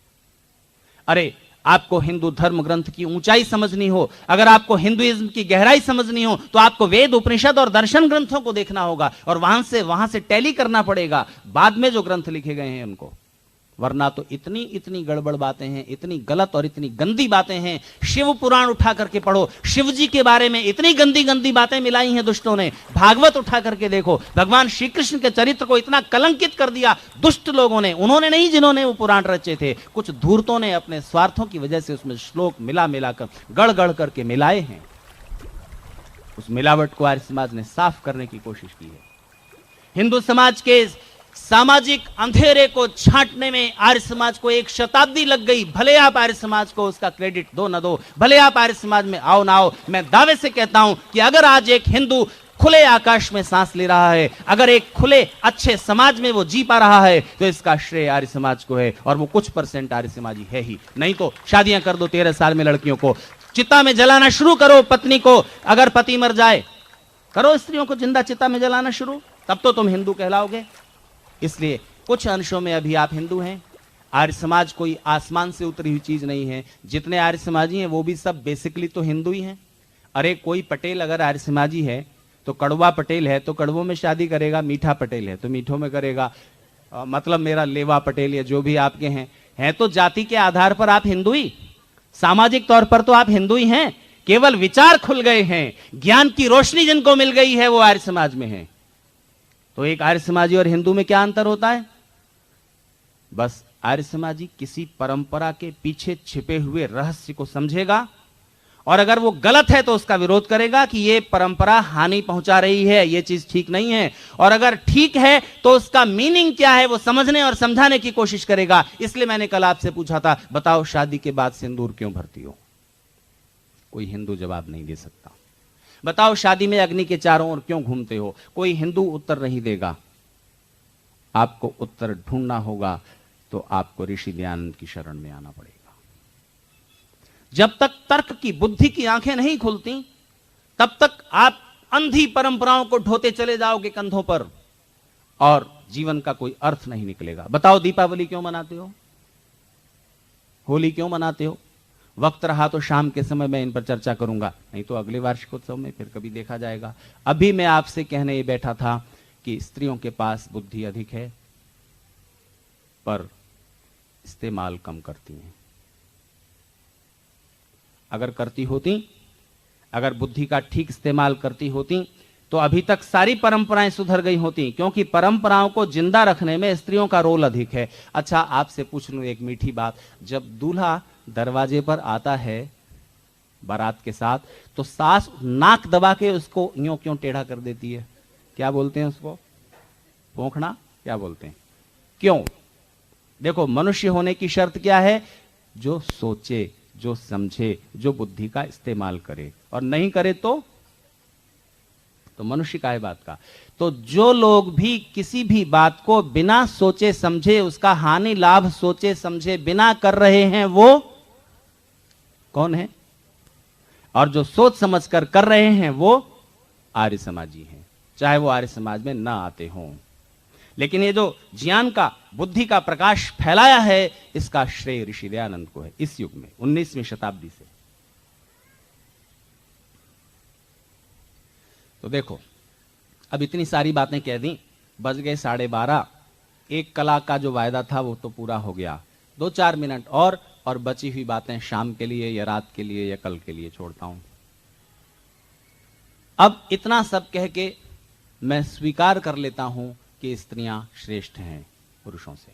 S1: अरे आपको हिंदू धर्म ग्रंथ की ऊंचाई समझनी हो, अगर आपको हिंदुइज्म की गहराई समझनी हो, तो आपको वेद, उपनिषद और दर्शन ग्रंथों को देखना होगा, और वहां से टैली करना पड़ेगा बाद में जो ग्रंथ लिखे गए हैं उनको। वरना तो इतनी गड़बड़ बातें हैं, इतनी गलत और इतनी गंदी बातें हैं। शिव पुराण उठा करके पढ़ो, शिव जी के बारे में इतनी गंदी गंदी बातें मिलाई हैं दुष्टों ने। भागवत उठा करके देखो, भगवान श्री कृष्ण के चरित्र को इतना कलंकित कर दिया दुष्ट लोगों ने। उन्होंने नहीं जिन्होंने वो पुराण रचे थे, कुछ धूर्तों ने अपने स्वार्थों की वजह से उसमें श्लोक मिलाकर गढ़ करके मिलाए हैं। उस मिलावट को आर्य समाज ने साफ करने की कोशिश की है। हिंदू समाज के सामाजिक अंधेरे को छांटने में आर्य समाज को 1 शताब्दी लग गई। भले आप आर्य समाज को उसका क्रेडिट दो न दो, भले आप आर्य समाज में आओ ना आओ, मैं दावे से कहता हूं कि अगर आज एक हिंदू खुले आकाश में सांस ले रहा है, अगर एक खुले अच्छे समाज में वो जी पा रहा है, तो इसका श्रेय आर्य समाज को है। और वो कुछ % आर्य समाजी है ही। नहीं तो शादियां कर दो 13 साल में लड़कियों को, चिता में जलाना शुरू करो पत्नी को। अगर पति मर जाए, करो स्त्रियों को जिंदा चिता में जलाना शुरू, तब तो तुम हिंदू कहलाओगे। इसलिए कुछ अंशों में अभी आप हिंदू हैं। आर्य समाज कोई आसमान से उतरी हुई चीज नहीं है। जितने आर्य समाजी हैं वो भी सब बेसिकली तो हिंदू ही हैं। अरे कोई पटेल अगर आर्य समाजी है तो कड़वा पटेल है तो कड़वों में शादी करेगा, मीठा पटेल है तो मीठों में करेगा। मतलब मेरा लेवा पटेल या जो भी आपके हैं तो जाति के आधार पर आप हिंदू ही, सामाजिक तौर पर तो आप हिंदू ही हैं। केवल विचार खुल गए हैं, ज्ञान की रोशनी जिनको मिल गई है वो आर्य समाज में है। तो एक आर्य समाजी और हिंदू में क्या अंतर होता है? बस आर्य समाजी किसी परंपरा के पीछे छिपे हुए रहस्य को समझेगा, और अगर वो गलत है तो उसका विरोध करेगा कि ये परंपरा हानि पहुंचा रही है, ये चीज ठीक नहीं है। और अगर ठीक है तो उसका मीनिंग क्या है वो समझने और समझाने की कोशिश करेगा। इसलिए मैंने कल आपसे पूछा था, बताओ शादी के बाद सिंदूर क्यों भरती हो? कोई हिंदू जवाब नहीं दे सकता। बताओ शादी में अग्नि के चारों ओर क्यों घूमते हो? कोई हिंदू उत्तर नहीं देगा। आपको उत्तर ढूंढना होगा तो आपको ऋषि दयानंद की शरण में आना पड़ेगा। जब तक तर्क की, बुद्धि की आंखें नहीं खुलती, तब तक आप अंधी परंपराओं को ढोते चले जाओगे कंधों पर, और जीवन का कोई अर्थ नहीं निकलेगा। बताओ दीपावली क्यों मनाते हो? होली क्यों मनाते हो? वक्त रहा तो शाम के समय मैं इन पर चर्चा करूंगा, नहीं तो अगले वार्षिकोत्सव में फिर कभी देखा जाएगा। अभी मैं आपसे कहने ये बैठा था कि स्त्रियों के पास बुद्धि अधिक है पर इस्तेमाल कम करती हैं। अगर करती होती, अगर बुद्धि का ठीक इस्तेमाल करती होती तो अभी तक सारी परंपराएं सुधर गई होती, क्योंकि परंपराओं को जिंदा रखने में स्त्रियों का रोल अधिक है। अच्छा आपसे पूछ लूं एक मीठी बात, जब दूल्हा दरवाजे पर आता है बारात के साथ तो सास नाक दबा के उसको यूं क्यों टेढ़ा कर देती है? क्या बोलते हैं उसको? पोंखना क्या बोलते हैं? क्यों? देखो मनुष्य होने की शर्त क्या है? जो सोचे, जो समझे, जो बुद्धि का इस्तेमाल करे, और नहीं करे तो मनुष्य का है बात का। तो जो लोग भी किसी भी बात को बिना सोचे समझे, उसका हानि लाभ सोचे समझे बिना कर रहे हैं वो कौन है? और जो सोच समझ कर रहे हैं वो आर्य समाजी हैं, चाहे वो आर्य समाज में ना आते हों। लेकिन ये जो ज्ञान का, बुद्धि का प्रकाश फैलाया है, इसका श्रेय ऋषि दयानंद को है इस युग में, 19वीं शताब्दी से। तो देखो अब इतनी सारी बातें कह दी, बज गए 12:30। एक कला का जो वायदा था वो तो पूरा हो गया। 2-4 मिनट और बची हुई बातें शाम के लिए या रात के लिए या कल के लिए छोड़ता हूं। अब इतना सब कह के मैं स्वीकार कर लेता हूं कि स्त्रियां श्रेष्ठ हैं पुरुषों से।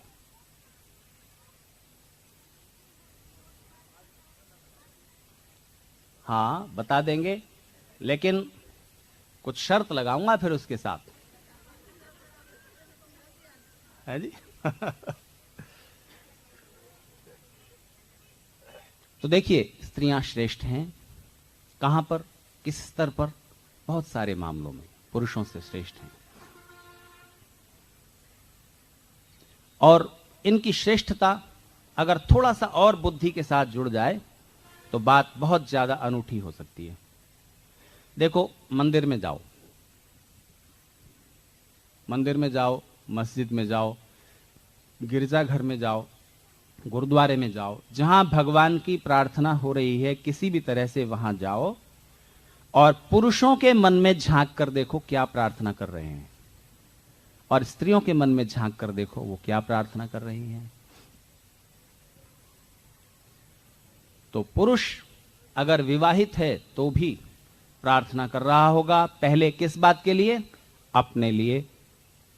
S1: हाँ, बता देंगे, लेकिन कुछ शर्त लगाऊंगा फिर उसके साथ, है जी। तो देखिए, स्त्रियां श्रेष्ठ हैं कहां पर, किस स्तर पर? बहुत सारे मामलों में पुरुषों से श्रेष्ठ हैं। और इनकी श्रेष्ठता अगर थोड़ा सा और बुद्धि के साथ जुड़ जाए तो बात बहुत ज्यादा अनूठी हो सकती है। देखो, मंदिर में जाओ, मंदिर में जाओ, मस्जिद में जाओ, गिरजाघर में जाओ, गुरुद्वारे में जाओ, जहां भगवान की प्रार्थना हो रही है किसी भी तरह से वहां जाओ और पुरुषों के मन में झांक कर देखो क्या प्रार्थना कर रहे हैं, और स्त्रियों के मन में झांक कर देखो वो क्या प्रार्थना कर रही हैं। तो पुरुष अगर विवाहित है तो भी प्रार्थना कर रहा होगा, पहले किस बात के लिए? अपने लिए,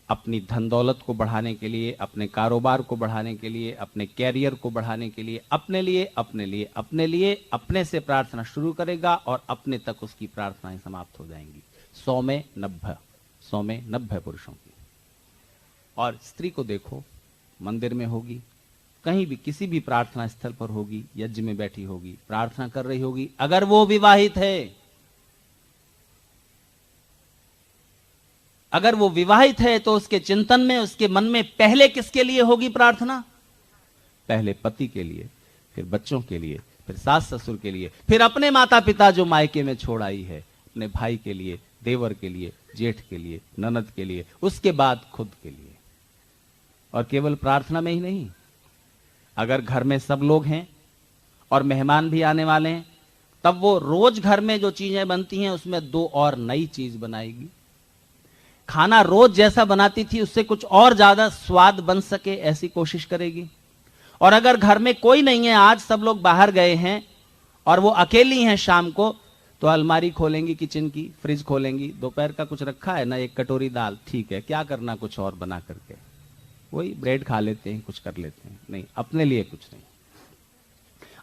S1: अपनी धन दौलत को बढ़ाने के लिए, अपने कारोबार को बढ़ाने के लिए, अपने कैरियर को बढ़ाने के लिए, अपने लिए, अपने लिए, अपने लिए, अपने से प्रार्थना शुरू करेगा और अपने तक उसकी प्रार्थनाएं समाप्त हो जाएंगी। 100 में 90 पुरुषों की। और स्त्री को देखो, मंदिर में होगी, कहीं भी किसी भी प्रार्थना स्थल पर होगी, यज्ञ में बैठी होगी, प्रार्थना कर रही होगी। अगर वो विवाहित है, अगर वो विवाहित है तो उसके चिंतन में, उसके मन में पहले किसके लिए होगी प्रार्थना? पहले पति के लिए, फिर बच्चों के लिए, फिर सास ससुर के लिए, फिर अपने माता पिता जो मायके में छोड़ आई है, अपने भाई के लिए, देवर के लिए, जेठ के लिए, ननद के लिए, उसके बाद खुद के लिए। और केवल प्रार्थना में ही नहीं, अगर घर में सब लोग हैं और मेहमान भी आने वाले हैं, तब वो रोज घर में जो चीजें बनती हैं उसमें 2 और नई चीज बनाएगी। खाना रोज जैसा बनाती थी उससे कुछ और ज्यादा स्वाद बन सके ऐसी कोशिश करेगी। और अगर घर में कोई नहीं है, आज सब लोग बाहर गए हैं और वो अकेली हैं शाम को, तो अलमारी खोलेंगी, किचन की फ्रिज खोलेंगी, दोपहर का कुछ रखा है ना, एक कटोरी दाल, ठीक है, क्या करना कुछ और बना करके, वही ब्रेड खा लेते हैं, कुछ कर लेते हैं, नहीं, अपने लिए कुछ नहीं।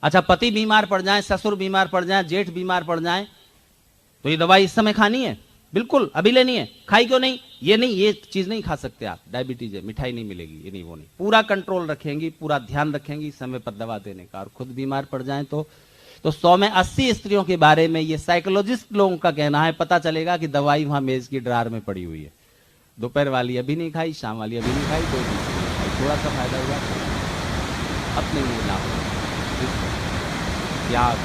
S1: अच्छा, पति बीमार पड़ जाए, ससुर बीमार पड़ जाए, जेठ बीमार पड़ जाए, तो ये दवाई इस समय खानी है? बिल्कुल, अभी लेनी है। खाई क्यों नहीं? ये नहीं, ये चीज नहीं खा सकते आप, डायबिटीज है, मिठाई नहीं मिलेगी, ये नहीं, वो नहीं। पूरा कंट्रोल रखेंगी, पूरा ध्यान रखेंगी समय पर दवा देने का। और खुद बीमार पड़ जाए तो 100 में 80 स्त्रियों के बारे में ये साइकोलॉजिस्ट लोगों का कहना है, पता चलेगा कि दवाई वहां मेज की ड्रार में पड़ी हुई है। दोपहर वाली अभी नहीं खाई, शाम वाली अभी नहीं खाई, 2 दिन से नहीं खाई, थोड़ा सा फायदा हुआ, अपने लिए लाभ, त्याग,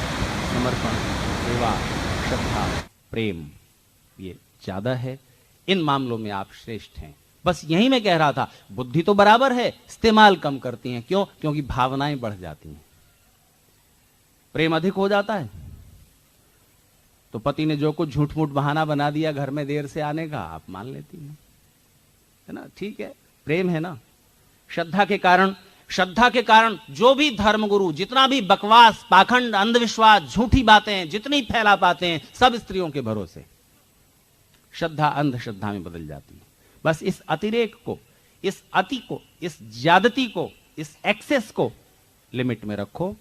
S1: समर्पण, सेवा, श्रद्धा, प्रेम, ये ज्यादा है। इन मामलों में आप श्रेष्ठ हैं। बस यही मैं कह रहा था, बुद्धि तो बराबर है, इस्तेमाल कम करती हैं। क्यों? क्योंकि भावनाएं बढ़ जाती हैं, प्रेम अधिक हो जाता है। तो पति ने जो कुछ झूठ मूठ बहाना बना दिया घर में देर से आने का, आप मान लेती हैं, है ना, ठीक है, प्रेम है ना। श्रद्धा के कारण जो भी धर्मगुरु जितना भी बकवास, पाखंड, अंधविश्वास, झूठी बातें जितनी फैला पाते हैं, सब स्त्रियों के भरोसे श्रद्धा अंधश्रद्धा में बदल जाती है। बस इस अतिरेक को, इस अति को, इस ज्यादती को, इस एक्सेस को लिमिट में रखो,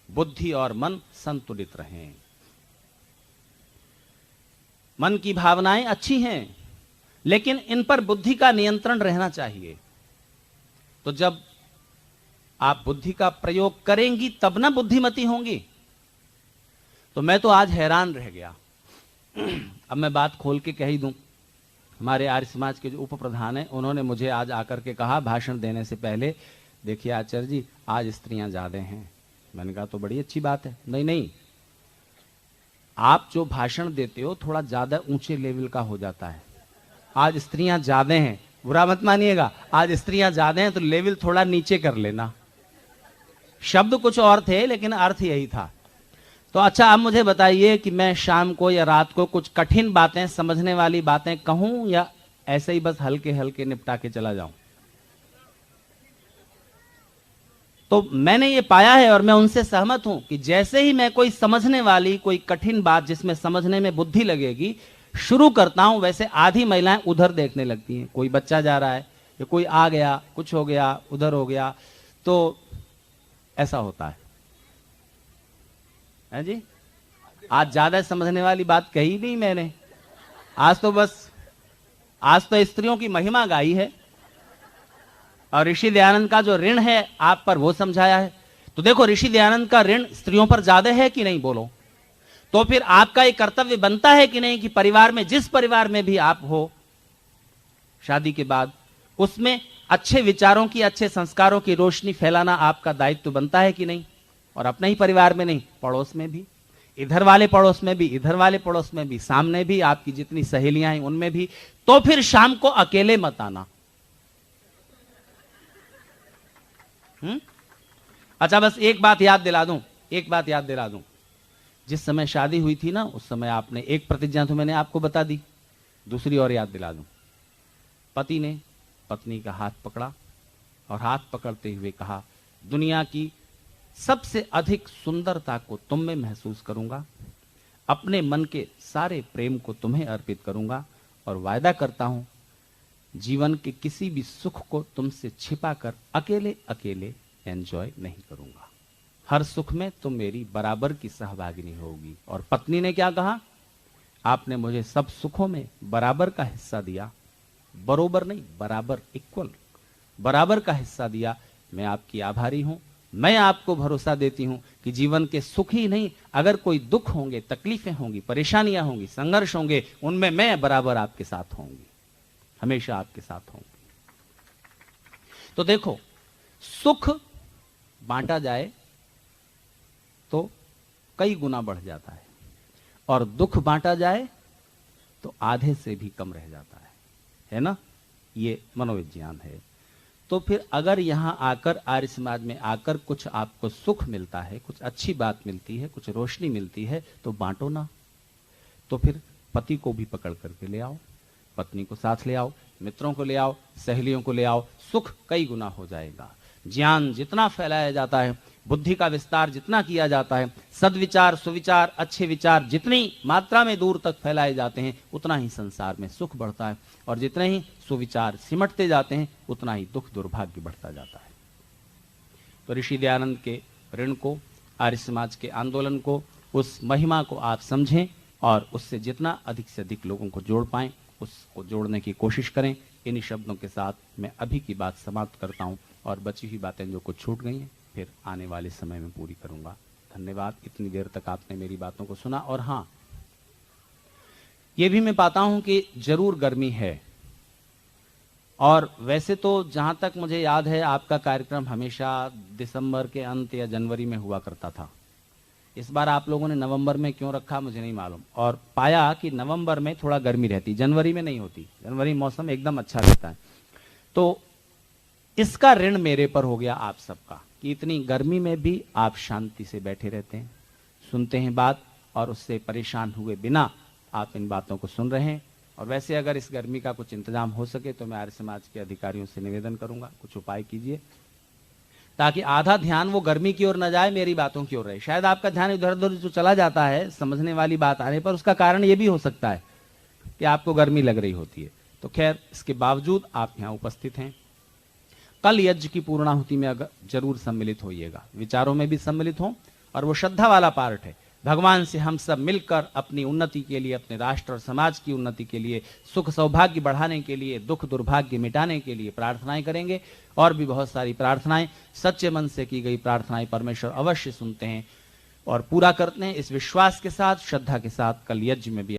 S1: बुद्धि और मन संतुलित रहें। मन की भावनाएं अच्छी हैं, लेकिन इन पर बुद्धि का नियंत्रण रहना चाहिए। तो जब आप बुद्धि का प्रयोग करेंगी तब ना बुद्धिमती होंगी। तो मैं तो आज हैरान रह गया। अब मैं बात खोल के कह ही दूं, हमारे आर्य समाज के जो उप प्रधान हैं, उन्होंने मुझे आज आकर के कहा भाषण देने से पहले, देखिए आचार्य जी, आज स्त्रियां ज्यादा हैं। मैंने कहा तो बड़ी अच्छी बात है। नहीं, आप जो भाषण देते हो थोड़ा ज्यादा ऊंचे लेवल का हो जाता है। आज स्त्रियां ज्यादा हैं, बुरा मत मानिएगा, आज स्त्रियां ज्यादा हैं तो लेवल थोड़ा नीचे कर लेना। शब्द कुछ और थे लेकिन अर्थ यही था। तो अच्छा, अब मुझे बताइए कि मैं शाम को या रात को कुछ कठिन बातें, समझने वाली बातें कहूं या ऐसे ही बस हल्के हल्के निपटा के चला जाऊं। तो मैंने ये पाया है और मैं उनसे सहमत हूं कि जैसे ही मैं कोई समझने वाली कोई कठिन बात जिसमें समझने में बुद्धि लगेगी शुरू करता हूं, वैसे आधी महिलाएं उधर देखने लगती हैं। कोई बच्चा जा रहा है या कोई आ गया, कुछ हो गया, उधर हो गया, तो ऐसा होता है जी। आज ज्यादा समझने वाली बात कही नहीं मैंने, आज तो स्त्रियों की महिमा गाई है और ऋषि दयानंद का जो ऋण है आप पर वो समझाया है। तो देखो, ऋषि दयानंद का ऋण स्त्रियों पर ज्यादा है कि नहीं, बोलो। तो फिर आपका एक कर्तव्य बनता है कि नहीं कि परिवार में, जिस परिवार में भी आप हो शादी के बाद, उसमें अच्छे विचारों की, अच्छे संस्कारों की रोशनी फैलाना आपका दायित्व बनता है कि नहीं। और अपने ही परिवार में नहीं, पड़ोस में भी, इधर वाले पड़ोस में भी, इधर वाले पड़ोस में भी, सामने भी, आपकी जितनी सहेलियां हैं उनमें भी। तो फिर शाम को अकेले मत आना। अच्छा, बस एक बात याद दिला दूं, जिस समय शादी हुई थी ना, उस समय आपने एक प्रतिज्ञा तो मैंने आपको बता दी, दूसरी और याद दिला दूं। पति ने पत्नी का हाथ पकड़ा और हाथ पकड़ते हुए कहा, दुनिया की सबसे अधिक सुंदरता को तुम में महसूस करूंगा, अपने मन के सारे प्रेम को तुम्हें अर्पित करूंगा और वायदा करता हूं जीवन के किसी भी सुख को तुमसे छिपाकर अकेले अकेले एंजॉय नहीं करूंगा। हर सुख में तुम मेरी बराबर की सहभागिनी होगी। और पत्नी ने क्या कहा, आपने मुझे सब सुखों में बराबर का हिस्सा दिया, बरोबर नहीं, बराबर, इक्वल, बराबर का हिस्सा दिया। मैं आपकी आभारी हूं। मैं आपको भरोसा देती हूं कि जीवन के सुख ही नहीं, अगर कोई दुख होंगे, तकलीफें होंगी, परेशानियां होंगी, संघर्ष होंगे, उनमें मैं बराबर आपके साथ होंगी, हमेशा आपके साथ होंगी। तो देखो, सुख बांटा जाए तो कई गुना बढ़ जाता है और दुख बांटा जाए तो आधे से भी कम रह जाता है ना। ये मनोविज्ञान है। तो फिर अगर यहां आकर, आर्य समाज में आकर कुछ आपको सुख मिलता है, कुछ अच्छी बात मिलती है, कुछ रोशनी मिलती है, तो बांटो ना। तो फिर पति को भी पकड़ करके ले आओ, पत्नी को साथ ले आओ, मित्रों को ले आओ, सहेलियों को ले आओ, सुख कई गुना हो जाएगा। ज्ञान जितना फैलाया जाता है, बुद्धि का विस्तार जितना किया जाता है, सद्विचार, सुविचार, अच्छे विचार जितनी मात्रा में दूर तक फैलाए जाते हैं, उतना ही संसार में सुख बढ़ता है। और जितने ही सुविचार सिमटते जाते हैं, उतना ही दुख दुर्भाग्य बढ़ता जाता है। तो ऋषि दयानंद के ऋण को, आर्य समाज के आंदोलन को, उस महिमा को आप समझें और उससे जितना अधिक से अधिक लोगों को जोड़ पाएं, उसको जोड़ने की कोशिश करें। इन्हीं शब्दों के साथ मैं अभी की बात समाप्त करता हूं और बची हुई बातें जो कुछ छूट गई हैं फिर आने वाले समय में पूरी करूंगा। धन्यवाद, इतनी देर तक आपने मेरी बातों को सुना। और हां, ये भी मैं पाता हूं कि जरूर गर्मी है, और वैसे तो जहां तक मुझे याद है आपका कार्यक्रम हमेशा दिसंबर के अंत या जनवरी में हुआ करता था। इस बार आप लोगों ने नवंबर में क्यों रखा मुझे नहीं मालूम, और पाया कि नवंबर में थोड़ा गर्मी रहती, जनवरी में नहीं होती। जनवरी मौसम एकदम अच्छा रहता है। तो इसका ऋण मेरे पर हो गया आप सबका कि इतनी गर्मी में भी आप शांति से बैठे रहते हैं, सुनते हैं बात, और उससे परेशान हुए बिना आप इन बातों को सुन रहे हैं। और वैसे अगर इस गर्मी का कुछ इंतजाम हो सके तो मैं आर्य समाज के अधिकारियों से निवेदन करूंगा, कुछ उपाय कीजिए ताकि आधा ध्यान वो गर्मी की ओर न जाए, मेरी बातों की ओर रहे। शायद आपका ध्यान इधर उधर जो चला जाता है समझने वाली बात आने पर, उसका कारण ये भी हो सकता है कि आपको गर्मी लग रही होती है। तो खैर, इसके बावजूद आप यहाँ उपस्थित हैं। कल यज्ञ की पूर्णाहुति में अगर जरूर सम्मिलित होइएगा, विचारों में भी सम्मिलित हों, और वो श्रद्धा वाला पार्ट है। भगवान से हम सब मिलकर अपनी उन्नति के लिए, अपने राष्ट्र और समाज की उन्नति के लिए, सुख सौभाग्य बढ़ाने के लिए, दुख दुर्भाग्य मिटाने के लिए प्रार्थनाएं करेंगे। और भी बहुत सारी प्रार्थनाएं, सच्चे मन से की गई प्रार्थनाएं परमेश्वर अवश्य सुनते हैं और पूरा करते हैं। इस विश्वास के साथ, श्रद्धा के साथ कल यज्ञ में भी